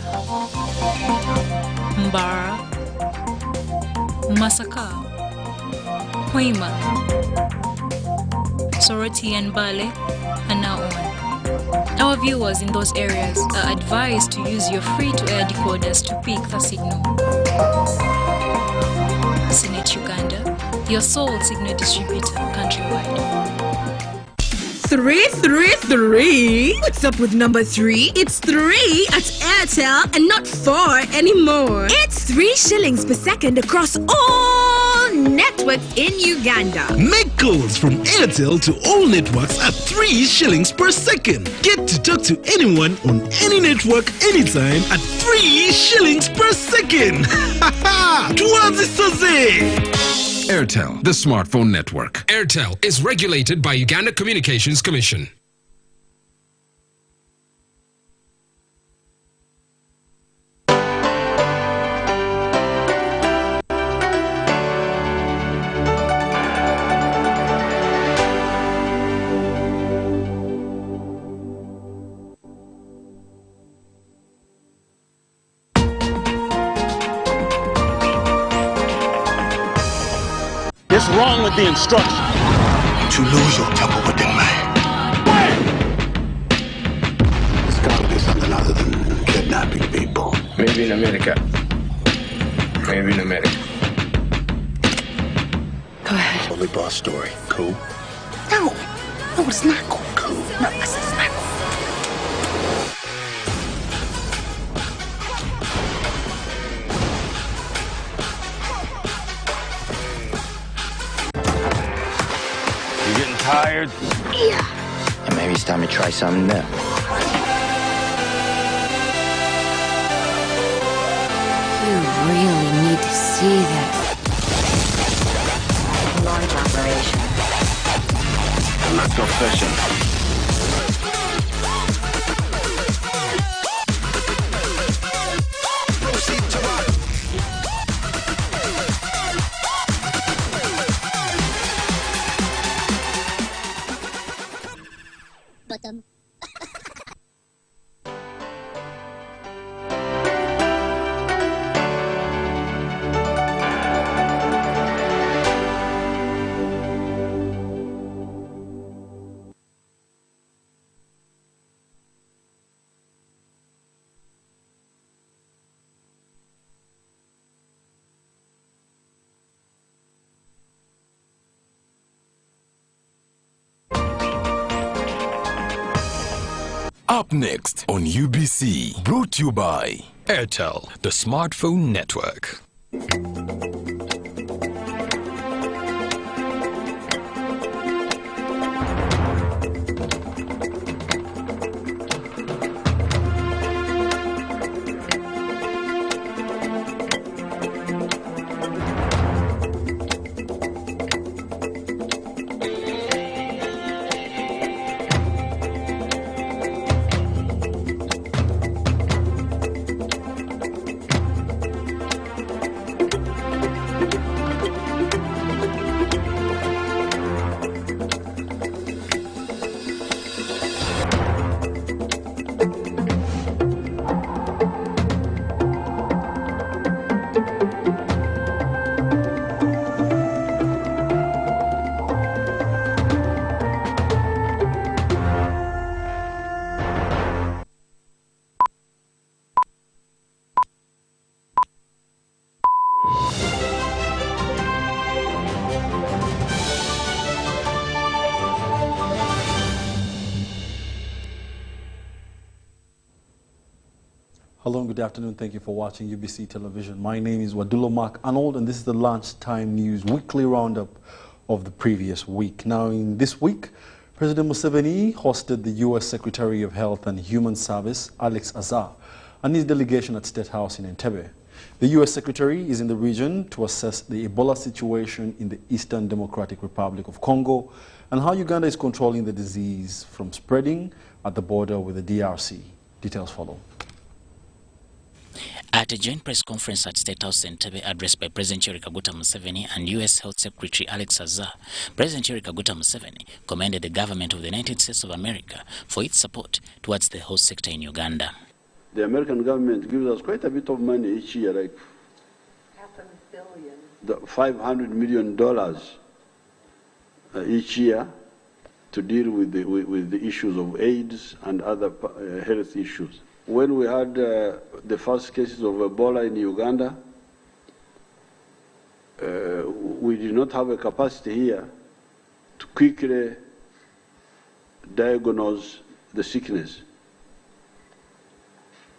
Mbara, Masaka, Hoima, Soroti and Bale are now on. Our viewers in those areas are advised to use your free-to-air decoders to pick the signal. CNET Uganda, your sole signal distributor countrywide. 333. What's up with number 3? It's 3 at Airtel and not 4 anymore. It's 3 shillings per second across all networks in Uganda. Make calls from Airtel to all networks at 3 shillings per second. Get to talk to anyone on any network anytime at 3 shillings per second. Tuanzi Soze! Airtel, the smartphone network. Airtel is regulated by Uganda Communications Commission. What's wrong with the instruction? To lose your temper with them, man. It's gotta be something other than kidnapping people. Maybe in America. Maybe in America. Go ahead. Only boss story. Cool? No. No, it's not cool. Cool. No, I said it's not cool. Tired? Yeah. And maybe it's time to try something new. You really need to see that. Large operation. Let's go fishing. Up next on UBC, brought to you by Airtel, the smartphone network. Hello and good afternoon. Thank you for watching UBC Television. My name is Wadulo Mark Arnold and this is the Lunchtime News weekly roundup of the previous week. Now in this week, President Museveni hosted the U.S. Secretary of Health and Human Service, Alex Azar, and his delegation at State House in Entebbe. The U.S. Secretary is in the region to assess the Ebola situation in the Eastern Democratic Republic of Congo and how Uganda is controlling the disease from spreading at the border with the DRC. Details follow. At a joint press conference at State House Entebbe addressed by President Yoweri Kaguta Museveni and U.S. Health Secretary Alex Azar, President Yoweri Kaguta Museveni commended the government of the United States of America for its support towards the health sector in Uganda. The American government gives us quite a bit of money each year, like $500 million each year to deal with the issues of AIDS and other health issues. When we had the first cases of Ebola in Uganda, we did not have a capacity here to quickly diagnose the sickness.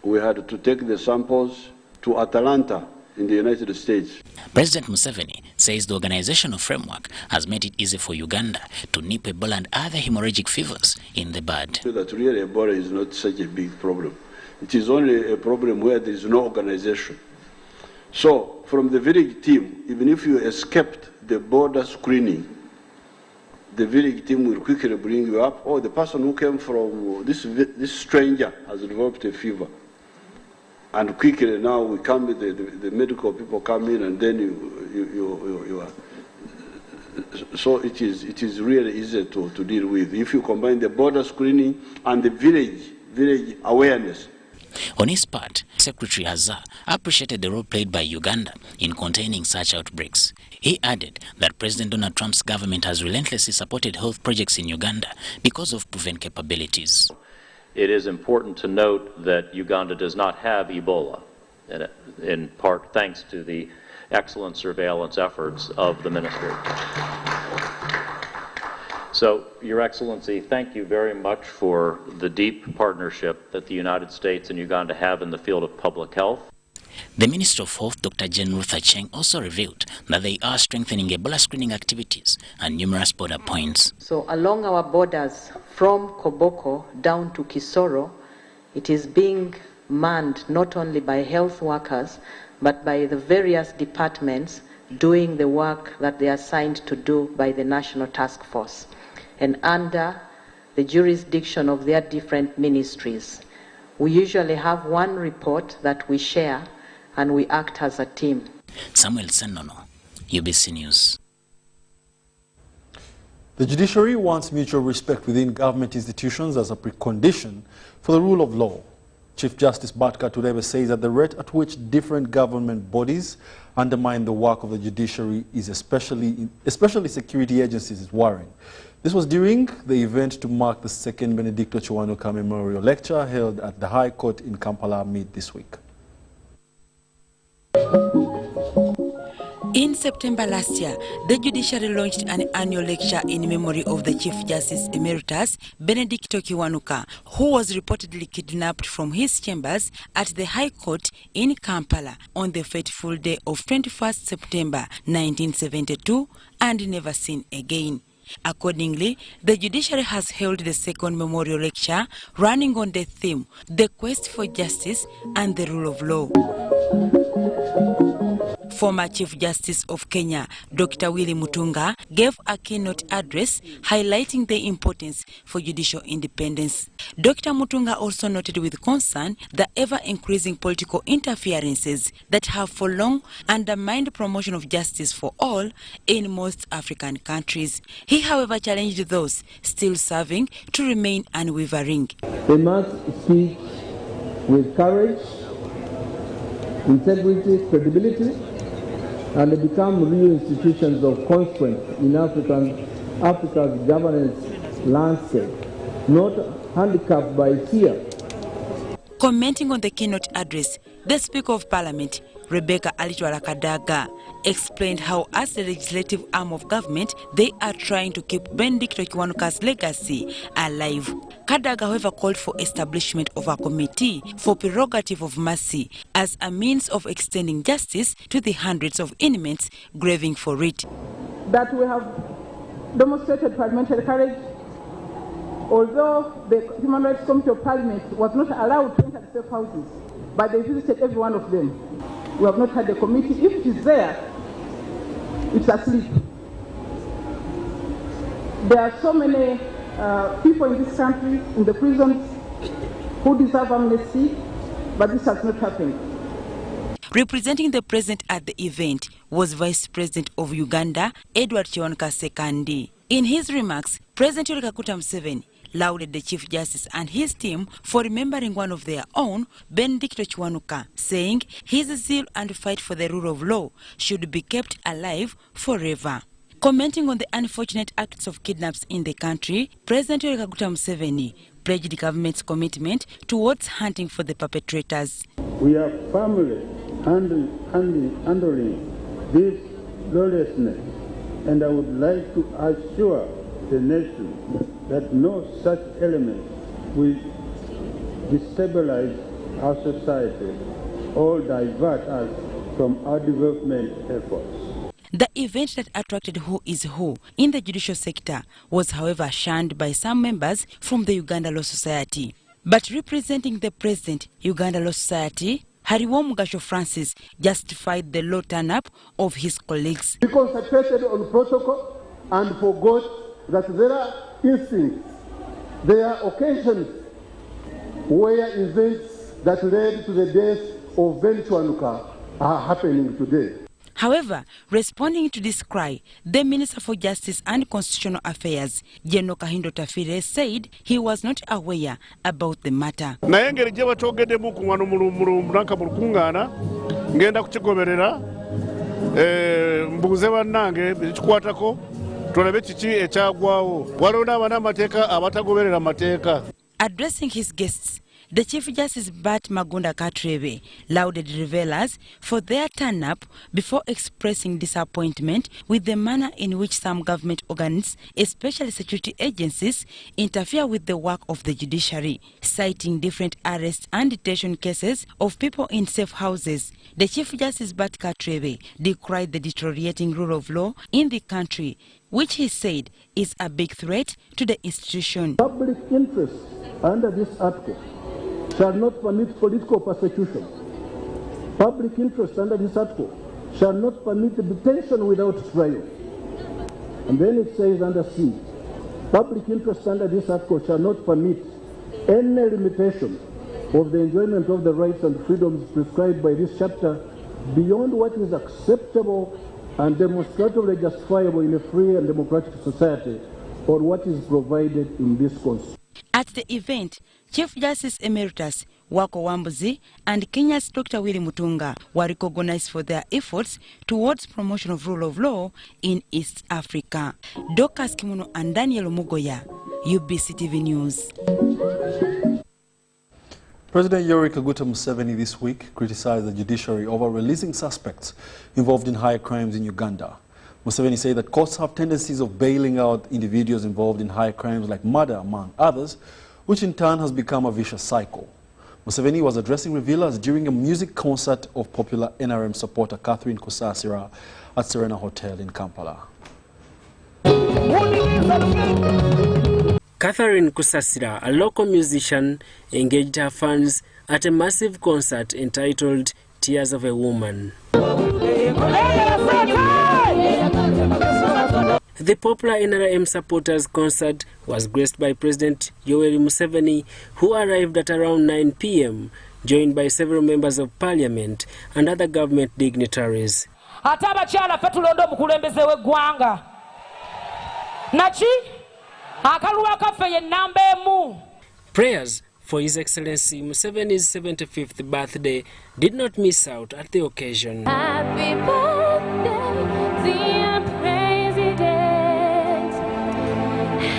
We had to take the samples to Atlanta in the United States. President Museveni says the organizational framework has made it easy for Uganda to nip Ebola and other hemorrhagic fevers in the bud. That really Ebola is not such a big problem. It is only a problem where there is no organization. So from the village team, even if you escaped the border screening, the village team will quickly bring you up. Oh, the person who came from this stranger has developed a fever. And quickly now we come, the medical people come in, and then you are. So it is really easy to deal with if you combine the border screening and the village awareness. On his part, Secretary Azar appreciated the role played by Uganda in containing such outbreaks. He added that President Donald Trump's government has relentlessly supported health projects in Uganda because of proven capabilities. It is important to note that Uganda does not have Ebola, in part thanks to the excellent surveillance efforts of the ministry. So, Your Excellency, thank you very much for the deep partnership that the United States and Uganda have in the field of public health. The Minister of Health, Dr. Jane Ruth Acheng, also revealed that they are strengthening Ebola screening activities and numerous border points. So along our borders from Koboko down to Kisoro, it is being manned not only by health workers, but by the various departments doing the work that they are assigned to do by the National Task Force, and under the jurisdiction of their different ministries. We usually have one report that we share, and we act as a team. Samuel Senono, UBC News. The judiciary wants mutual respect within government institutions as a precondition for the rule of law. Chief Justice Batka Turebe says that the rate at which different government bodies undermine the work of the judiciary is especially security agencies is worrying. This was during the event to mark the second Benedicto Kiwanuka Memorial Lecture held at the High Court in Kampala mid this week. In September last year, the judiciary launched an annual lecture in memory of the Chief Justice Emeritus, Benedicto Kiwanuka, who was reportedly kidnapped from his chambers at the High Court in Kampala on the fateful day of 21st September 1972 and never seen again. Accordingly, the judiciary has held the second memorial lecture running on the theme, The Quest for Justice and the Rule of Law. Former Chief Justice of Kenya, Dr. Willy Mutunga, gave a keynote address highlighting the importance for judicial independence. Dr. Mutunga also noted with concern the ever-increasing political interferences that have for long undermined promotion of justice for all in most African countries. He, however, challenged those still serving to remain unwavering. They must speak with courage, integrity, credibility, and they become real institutions of consequence in Africa's governance landscape, not handicapped by fear. Commenting on the keynote address, the Speaker of Parliament, Rebecca Alitwala Kadaga, explained how as the legislative arm of government, they are trying to keep Benedicto Kiwanuka's legacy alive. Kadaga, however, called for establishment of a committee for prerogative of mercy as a means of extending justice to the hundreds of inmates craving for it. That we have demonstrated parliamentary courage, although the Human Rights Committee of Parliament was not allowed to enter the safe houses, but they visited every one of them. We have not had a committee. If it is there, it's asleep. There are so many people in this country, in the prisons, who deserve amnesty, but this has not happened. Representing the president at the event was Vice President of Uganda, Edward Kiwanuka Sekandi. In his remarks, President Yoweri Kaguta Museveni lauded the Chief Justice and his team for remembering one of their own, Benedicto Kiwanuka, saying his zeal and fight for the rule of law should be kept alive forever. Commenting on the unfortunate acts of kidnaps in the country, President Yoweri Kaguta Museveni pledged the government's commitment towards hunting for the perpetrators. We are firmly handling this lawlessness, and I would like to assure the nation that no such element will destabilize our society or divert us from our development efforts. The event that attracted who is who in the judicial sector was, however, shunned by some members from the Uganda Law Society. But representing the president, Uganda Law Society Hariwo Mugasho Francis justified the low turn-up of his colleagues. We concentrated on protocol and forgot that there are instincts, there are occasions where events that led to the death of Ben Chwanuka are happening today. However, responding to this cry, the Minister for Justice and Constitutional Affairs, General Kahindo Tafire, said he was not aware about the matter. Addressing his guests, the Chief Justice Bat Magunda Katrebe lauded revelers for their turn-up before expressing disappointment with the manner in which some government organs, especially security agencies, interfere with the work of the judiciary. Citing different arrests and detention cases of people in safe houses, the Chief Justice Bat Katrebe decried the deteriorating rule of law in the country, which he said is a big threat to the institution. Public interest under this article shall not permit political persecution. Public interest under this article shall not permit detention without trial. And then it says under C, public interest under this article shall not permit any limitation of the enjoyment of the rights and freedoms prescribed by this chapter beyond what is acceptable and demonstratively justifiable in a free and democratic society or what is provided in this Constitution. At the event, Chief Justice Emeritus Wako Wambuzi and Kenya's Dr. Willy Mutunga were recognized for their efforts towards promotion of rule of law in East Africa. Dorcas Kimuno and Daniel Mugoya, UBC TV News. President Yoweri Kaguta Museveni this week criticized the judiciary over releasing suspects involved in high crimes in Uganda. Museveni said that courts have tendencies of bailing out individuals involved in high crimes like murder, among others, which in turn has become a vicious cycle. Museveni was addressing revealers during a music concert of popular NRM supporter Catherine Kusasira at Serena Hotel in Kampala. Catherine Kusasira, a local musician, engaged her fans at a massive concert entitled Tears of a Woman. The popular NRM supporters concert was graced by President Yoweri Museveni, who arrived at around 9 p.m., joined by several members of parliament and other government dignitaries. Prayers for His Excellency Museveni's 75th birthday did not miss out at the occasion. Happy birthday, dear President.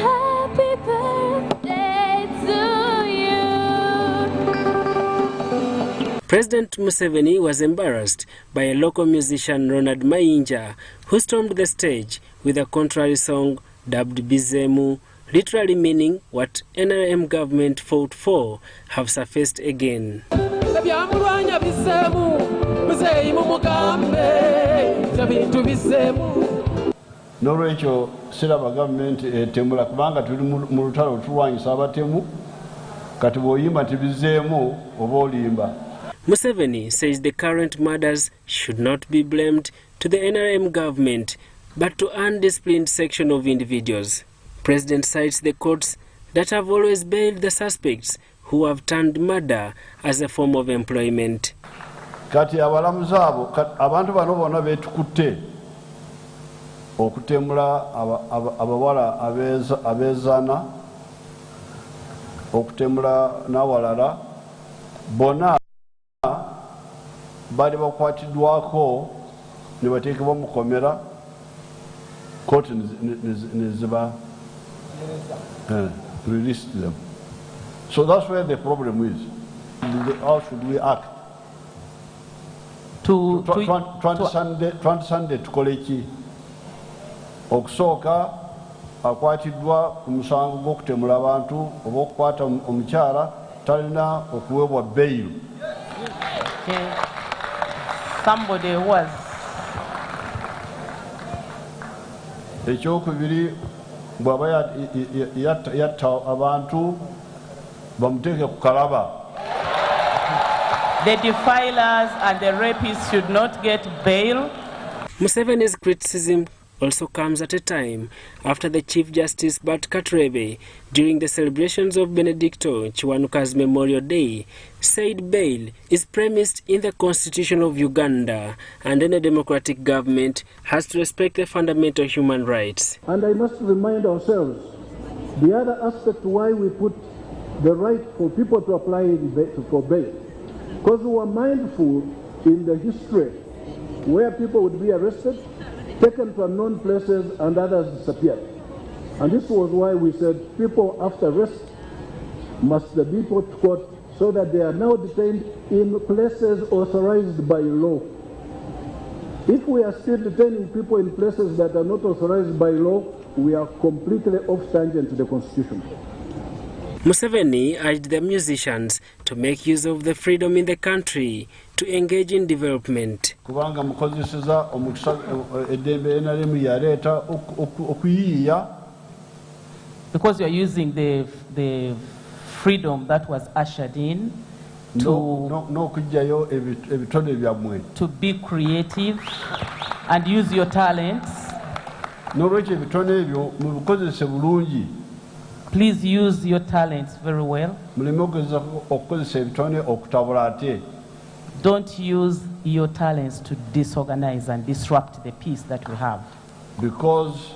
Happy birthday to you. President Museveni was embarrassed by a local musician, Ronald Mayinja, who stormed the stage with a contrary song dubbed Bizemu, literally meaning what NRM government fought for have surfaced again. N'olwekyo siraba gavumenti etembula kubanga tuli mu lutalo tulwanyisa abatemu kati bw'oyimba tibizeemu oba olimba. Museveni says the current murders should not be blamed to the NRM government but to undisciplined section of individuals. President cites the courts that have always bailed the suspects who have turned murder as a form of employment. Kati abalamuzi abo abantu bano bonna beetukutte okutemula abawala abeezaana okutemula n'awalala bonna bali bakwatiddwako ne bateekebwa mu kkomera kooti ne ziba release them. So that's where the problem is. How should we act? Sunday tukole ki? Okusooka akwatiddwa ku musango gw'okutemula abantu oba okukwata omukyala talina okuweebwa bail. Somebody was. Ekyokubiri bw'aba yatta abantu bamuteeke ku kalaba. The defilers and the rapists should not get bail. Museveni's criticism also comes at a time after the Chief Justice Bart Katurebe, during the celebrations of Benedicto Kiwanuka's Memorial Day, said bail is premised in the Constitution of Uganda and any democratic government has to respect the fundamental human rights. And I must remind ourselves the other aspect why we put the right for people to apply for bail, because we were mindful in the history where people would be arrested, taken to unknown places, and others disappeared. And this was why we said people after arrest must be put to court so that they are now detained in places authorized by law. If we are still detaining people in places that are not authorized by law, we are completely off tangent to the Constitution. Museveni urged the musicians to make use of the freedom in the country to engage in development. Because you are using the freedom that was ushered in to be creative and use your talents. Please use your talents very well. Don't use your talents to disorganize and disrupt the peace that we have. Because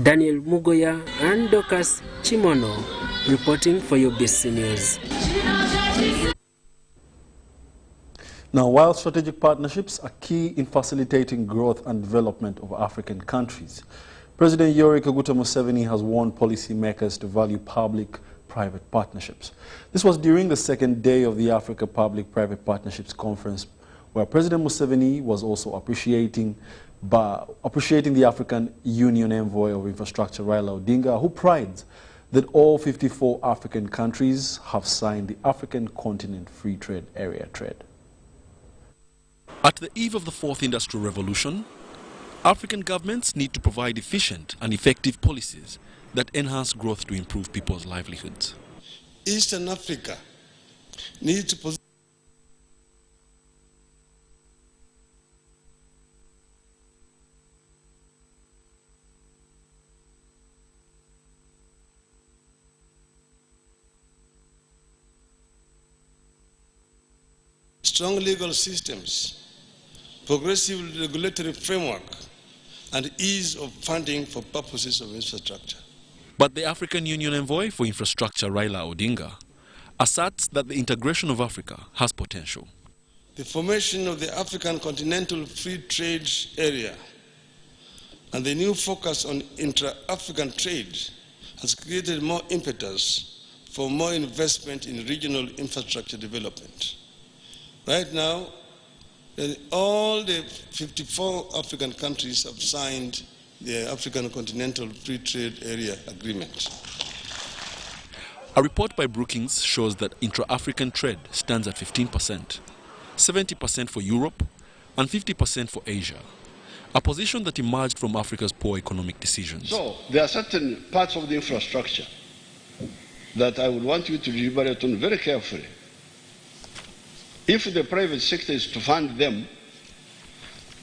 Daniel Mugoya and Dorcas Chimono reporting for UBC News. Now, while strategic partnerships are key in facilitating growth and development of African countries, President Yoweri Kaguta Museveni has warned policymakers to value public-private partnerships. This was during the second day of the Africa Public-Private Partnerships Conference, where President Museveni was also appreciating the African Union Envoy of Infrastructure, Raila Odinga, who prides that all 54 African countries have signed the African Continent Free Trade Area trade. At the eve of the fourth industrial revolution, African governments need to provide efficient and effective policies that enhance growth to improve people's livelihoods. Eastern Africa needs to position strong legal systems, progressive regulatory framework, and ease of funding for purposes of infrastructure. But the African Union Envoy for Infrastructure, Raila Odinga, asserts that the integration of Africa has potential. The formation of the African Continental Free Trade Area and the new focus on intra-African trade has created more impetus for more investment in regional infrastructure development. Right now, all the 54 African countries have signed the African Continental Free Trade Area Agreement. A report by Brookings shows that intra-African trade stands at 15%, 70% for Europe, and 50% for Asia, a position that emerged from Africa's poor economic decisions. So, there are certain parts of the infrastructure that I would want you to deliberate on very carefully. If the private sector is to fund them,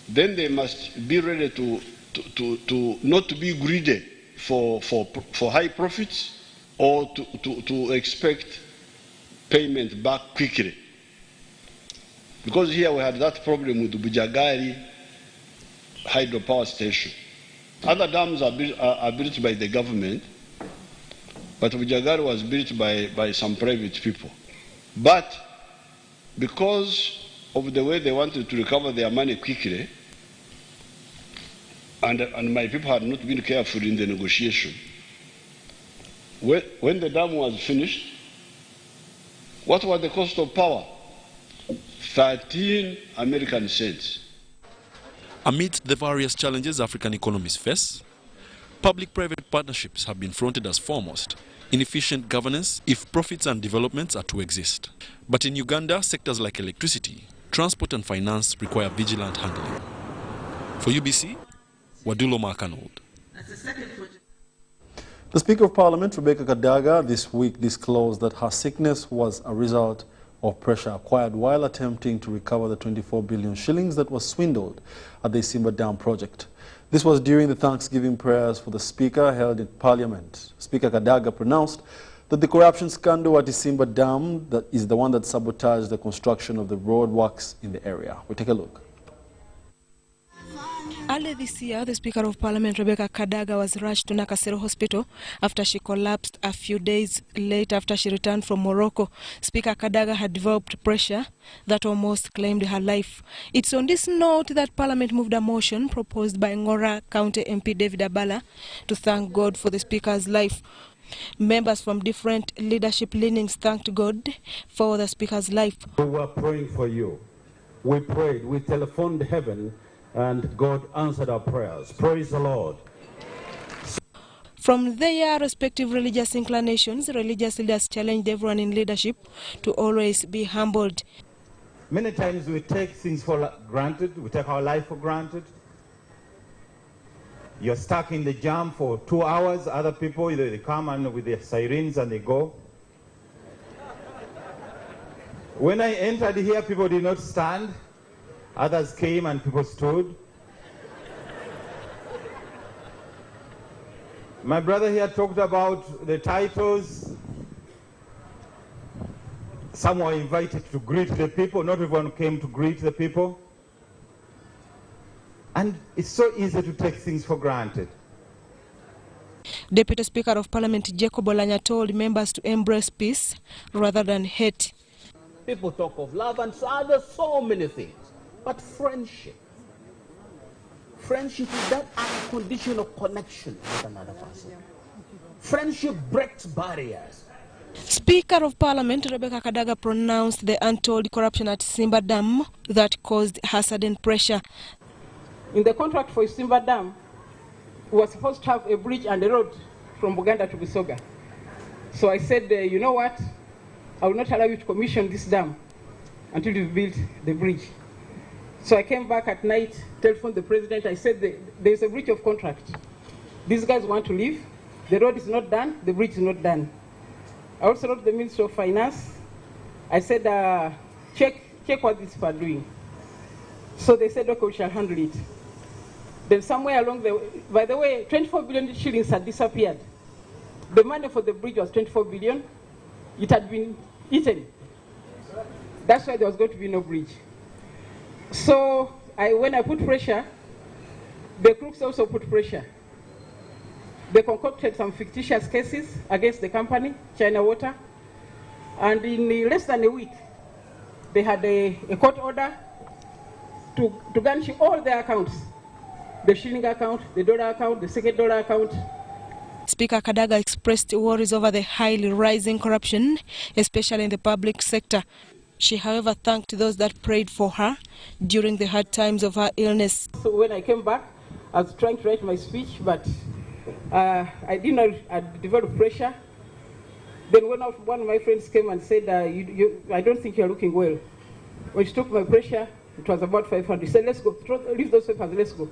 then they must be ready to not to be greedy for high profits or to expect payment back quickly. Because here we had that problem with the Bujagali hydropower station. Other dams are built by the government, but Bujagali was built by some private people. But because of the way they wanted to recover their money quickly, and my people had not been careful in the negotiation, when the dam was finished, what was the cost of power? 13 American cents. Amidst the various challenges African economies face, public-private partnerships have been fronted as foremost in efficient governance if profits and developments are to exist. But in Uganda, sectors like electricity, transport and finance require vigilant handling. For UBC, Wadulo Mark Arnold. The Speaker of Parliament, Rebecca Kadaga, this week disclosed that her sickness was a result of pressure acquired while attempting to recover the 24 billion shillings that was swindled at the Isimba Dam project. This was during the Thanksgiving prayers for the Speaker held in Parliament. Speaker Kadaga pronounced that the corruption scandal at Isimba Dam that is the one that sabotaged the construction of the road works in the area. We'll take a look. Early this year, the Speaker of Parliament, Rebecca Kadaga, was rushed to Nakasero Hospital after she collapsed a few days later after she returned from Morocco. Speaker Kadaga had developed pressure that almost claimed her life. It's on this note that Parliament moved a motion proposed by Ngora County MP David Abala to thank God for the Speaker's life. Members from different leadership leanings thanked God for the Speaker's life. We were praying for you. We prayed. We telephoned heaven, and God answered our prayers. Praise the Lord. From their respective religious inclinations, religious leaders challenged everyone in leadership to always be humbled. Many times we take things for granted. We take our life for granted. You're stuck in the jam for 2 hours. Other people, they come and with their sirens and they go. When I entered here, people did not stand. Others came and people stood. My brother here talked about the titles. Some were invited to greet the people. Not everyone came to greet the people. And it's so easy to take things for granted. Deputy Speaker of Parliament Jacob Olanya told members to embrace peace rather than hate. People talk of love and there's so many things. But friendship is that unconditional connection with another person. Friendship breaks barriers. Speaker of Parliament Rebecca Kadaga pronounced the untold corruption at Isimba Dam that caused her sudden pressure. In the contract for Isimba Dam, we were supposed to have a bridge and a road from Buganda to Busoga. So I said, you know what? I will not allow you to commission this dam until you build the bridge. So I came back at night, telephoned the president. I said, there's a breach of contract. These guys want to leave. The road is not done. The bridge is not done. I also wrote to the Ministry of Finance. I said, check what these people are doing. So they said, okay, we shall handle it. Then somewhere along the way, by the way, 24 billion shillings had disappeared. The money for the bridge was 24 billion. It had been eaten. That's why there was going to be no bridge. So when I put pressure, the crooks also put pressure. They concocted some fictitious cases against the company, China Water, and in less than a week, they had a court order to garnish all their accounts, the shilling account, the dollar account, the second dollar account. Speaker Kadaga expressed worries over the highly rising corruption, especially in the public sector. She, however, thanked those that prayed for her during the hard times of her illness. So when I came back, I was trying to write my speech, but I did not develop pressure. Then one of my friends came and said, I don't think you're looking well. When she took my pressure, it was about 500. She said, let's go, leave those papers, let's go.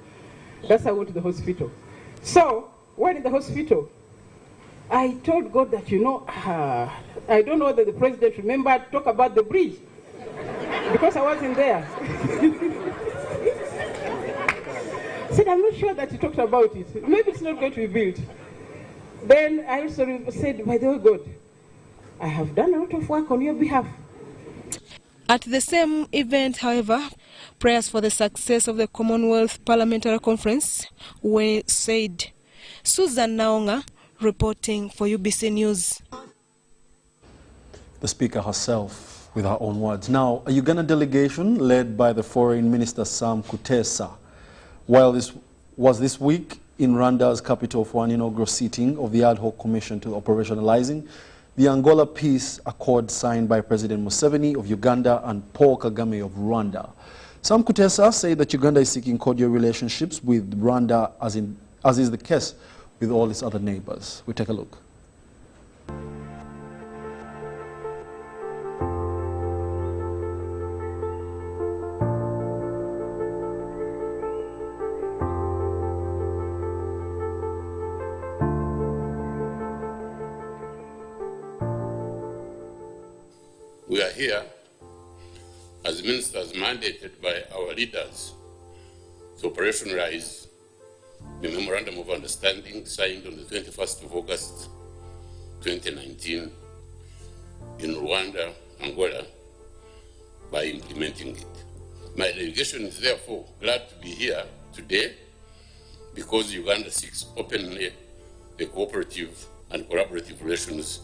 That's how I went to the hospital. So, when in the hospital, I told God that, I don't know whether the president remembered to talk about the bridge, because I wasn't there. I said, I'm not sure that he talked about it. Maybe it's not going to be built. Then I also said, by the way, God, I have done a lot of work on your behalf. At the same event, however, prayers for the success of the Commonwealth Parliamentary Conference were said. Susan Naonga reporting for UBC News. The Speaker herself with her own words. Now, a Uganda delegation led by the Foreign Minister Sam Kutesa, while this was this week in Rwanda's capital for an inaugural sitting of the Ad Hoc Commission to operationalizing the Angola Peace Accord signed by President Museveni of Uganda and Paul Kagame of Rwanda. Sam Kutesa said that Uganda is seeking cordial relationships with Rwanda as is the case with all its other neighbors. We take a look. We are here as ministers mandated by our leaders to operationalize the Memorandum of Understanding signed on the 21st of August 2019 in Rwanda, Angola, by implementing it. My delegation is therefore glad to be here today because Uganda seeks openly the cooperative and collaborative relations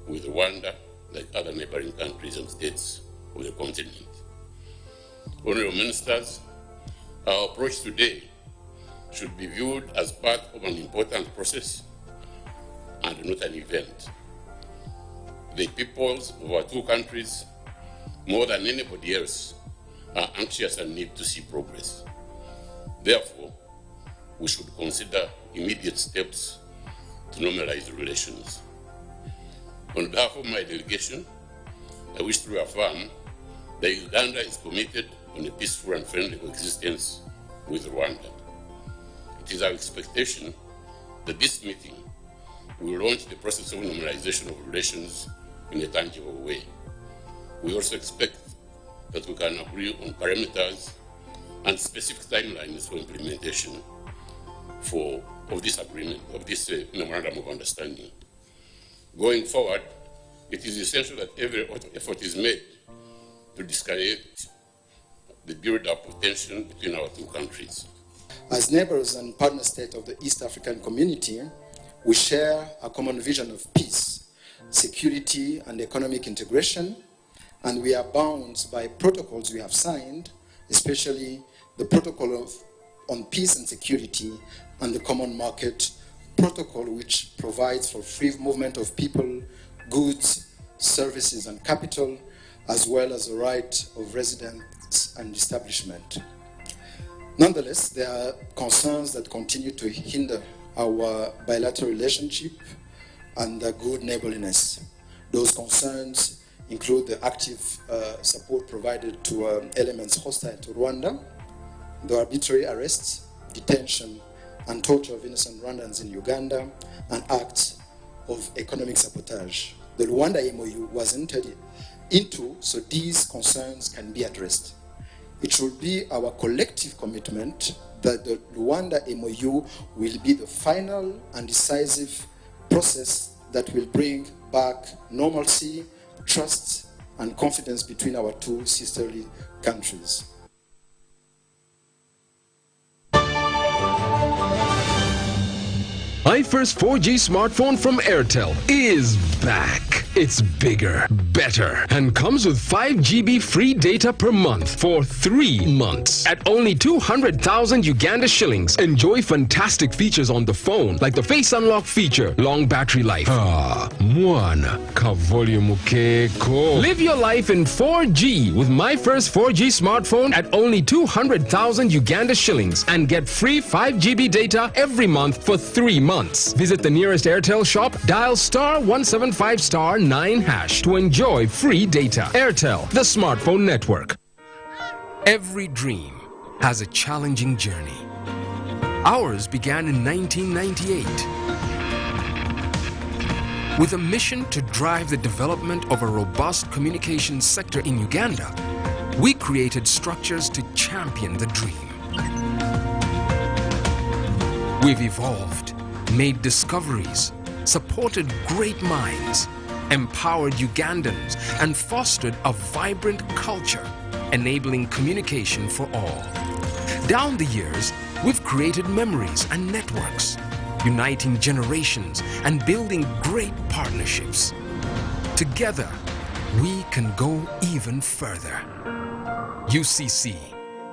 with Rwanda, like other neighboring countries and states of the continent. Honorable Ministers, our approach today should be viewed as part of an important process and not an event. The peoples of our two countries, more than anybody else, are anxious and need to see progress. Therefore, we should consider immediate steps to normalize relations. On behalf of my delegation, I wish to reaffirm that Uganda is committed on a peaceful and friendly coexistence with Rwanda. It is our expectation that this meeting will launch the process of normalization of relations in a tangible way. We also expect that we can agree on parameters and specific timelines for implementation of this agreement, of this Memorandum of Understanding. Going forward, it is essential that every effort is made to discourage the build-up of tension between our two countries. As neighbors and partner states of the East African community, we share a common vision of peace, security, and economic integration, and we are bound by protocols we have signed, especially the Protocol on Peace and Security and the Common Market Protocol, which provides for free movement of people, goods, services, and capital, as well as the right of residence and establishment. Nonetheless, there are concerns that continue to hinder our bilateral relationship and the good neighborliness. Those concerns include the active support provided to elements hostile to Rwanda, the arbitrary arrests, detention, and torture of innocent Rwandans in Uganda, and acts of economic sabotage. The Rwanda MOU was entered into so these concerns can be addressed. It should be our collective commitment that the Rwanda MOU will be the final and decisive process that will bring back normalcy, trust, and confidence between our two sisterly countries. My first 4G smartphone from Airtel is back. It's bigger, better, and comes with 5 GB free data per month for 3 months. At only 200,000 Uganda shillings, enjoy fantastic features on the phone, like the Face Unlock feature, long battery life. Mwana, kavolume keko. Live your life in 4G with my first 4G smartphone at only 200,000 Uganda shillings and get free 5 GB data every month for 3 months. Visit the nearest Airtel shop, dial *175*9# to enjoy free data. Airtel, the smartphone network. Every dream has a challenging journey. Ours began in 1998 with a mission to drive the development of a robust communications sector in Uganda. We created structures to champion the dream. We've evolved, made discoveries, supported great minds, empowered Ugandans, and fostered a vibrant culture, enabling communication for all. Down the years, we've created memories and networks, uniting generations and building great partnerships. Together, we can go even further. UCC,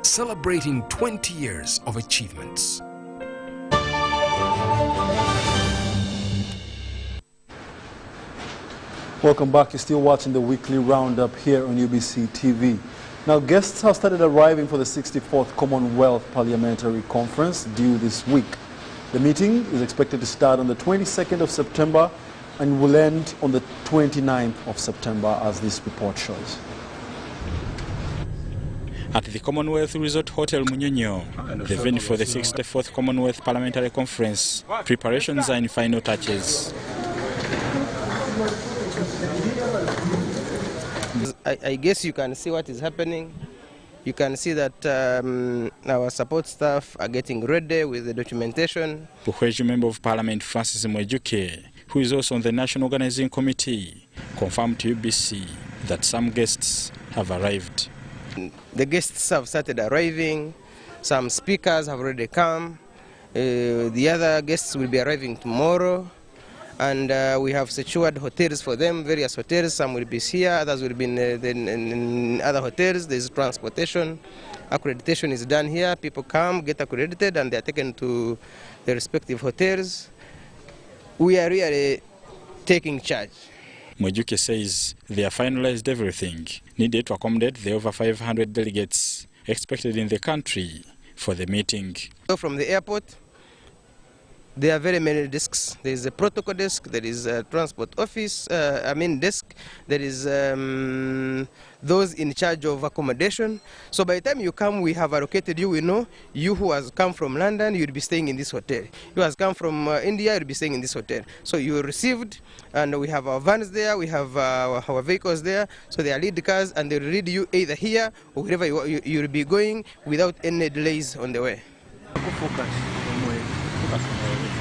celebrating 20 years of achievements. Welcome back. You're still watching the weekly roundup here on UBC TV. Now, guests have started arriving for the 64th Commonwealth Parliamentary Conference due this week. The meeting is expected to start on the 22nd of September and will end on the 29th of September, as this report shows. At the Commonwealth Resort Hotel Munyonyo, the venue for the 64th Commonwealth Parliamentary Conference, preparations are in final touches. I guess you can see what is happening. You can see that our support staff are getting ready with the documentation. Buhweju Member of Parliament Francis Mwejuke, who is also on the National Organizing Committee, confirmed to UBC that some guests have arrived. The guests have started arriving. Some speakers have already come. The other guests will be arriving tomorrow. And we have secured hotels for them, various hotels. Some will be here, others will be in other hotels. There's transportation. Accreditation is done here. People come, get accredited, and they are taken to their respective hotels. We are really taking charge. Mwejuke says they have finalized everything needed to accommodate the over 500 delegates expected in the country for the meeting. So from the airport, there are very many desks. There is a protocol desk, there is a transport office, desk, there is those in charge of accommodation. So by the time you come, we have allocated you. We know you who has come from London, you'll be staying in this hotel. You has come from India, you'll be staying in this hotel. So you are received, and we have our vans there, we have our vehicles there. So they are lead cars, and they will lead you either here or wherever you'll be going without any delays on the way.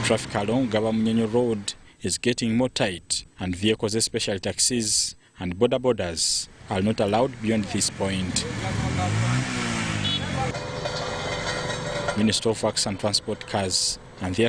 Traffic along Gaba Munyenyo Road is getting more tight, and vehicles, especially taxis and border borders, are not allowed beyond this point. Minister of Works and Transport cars and their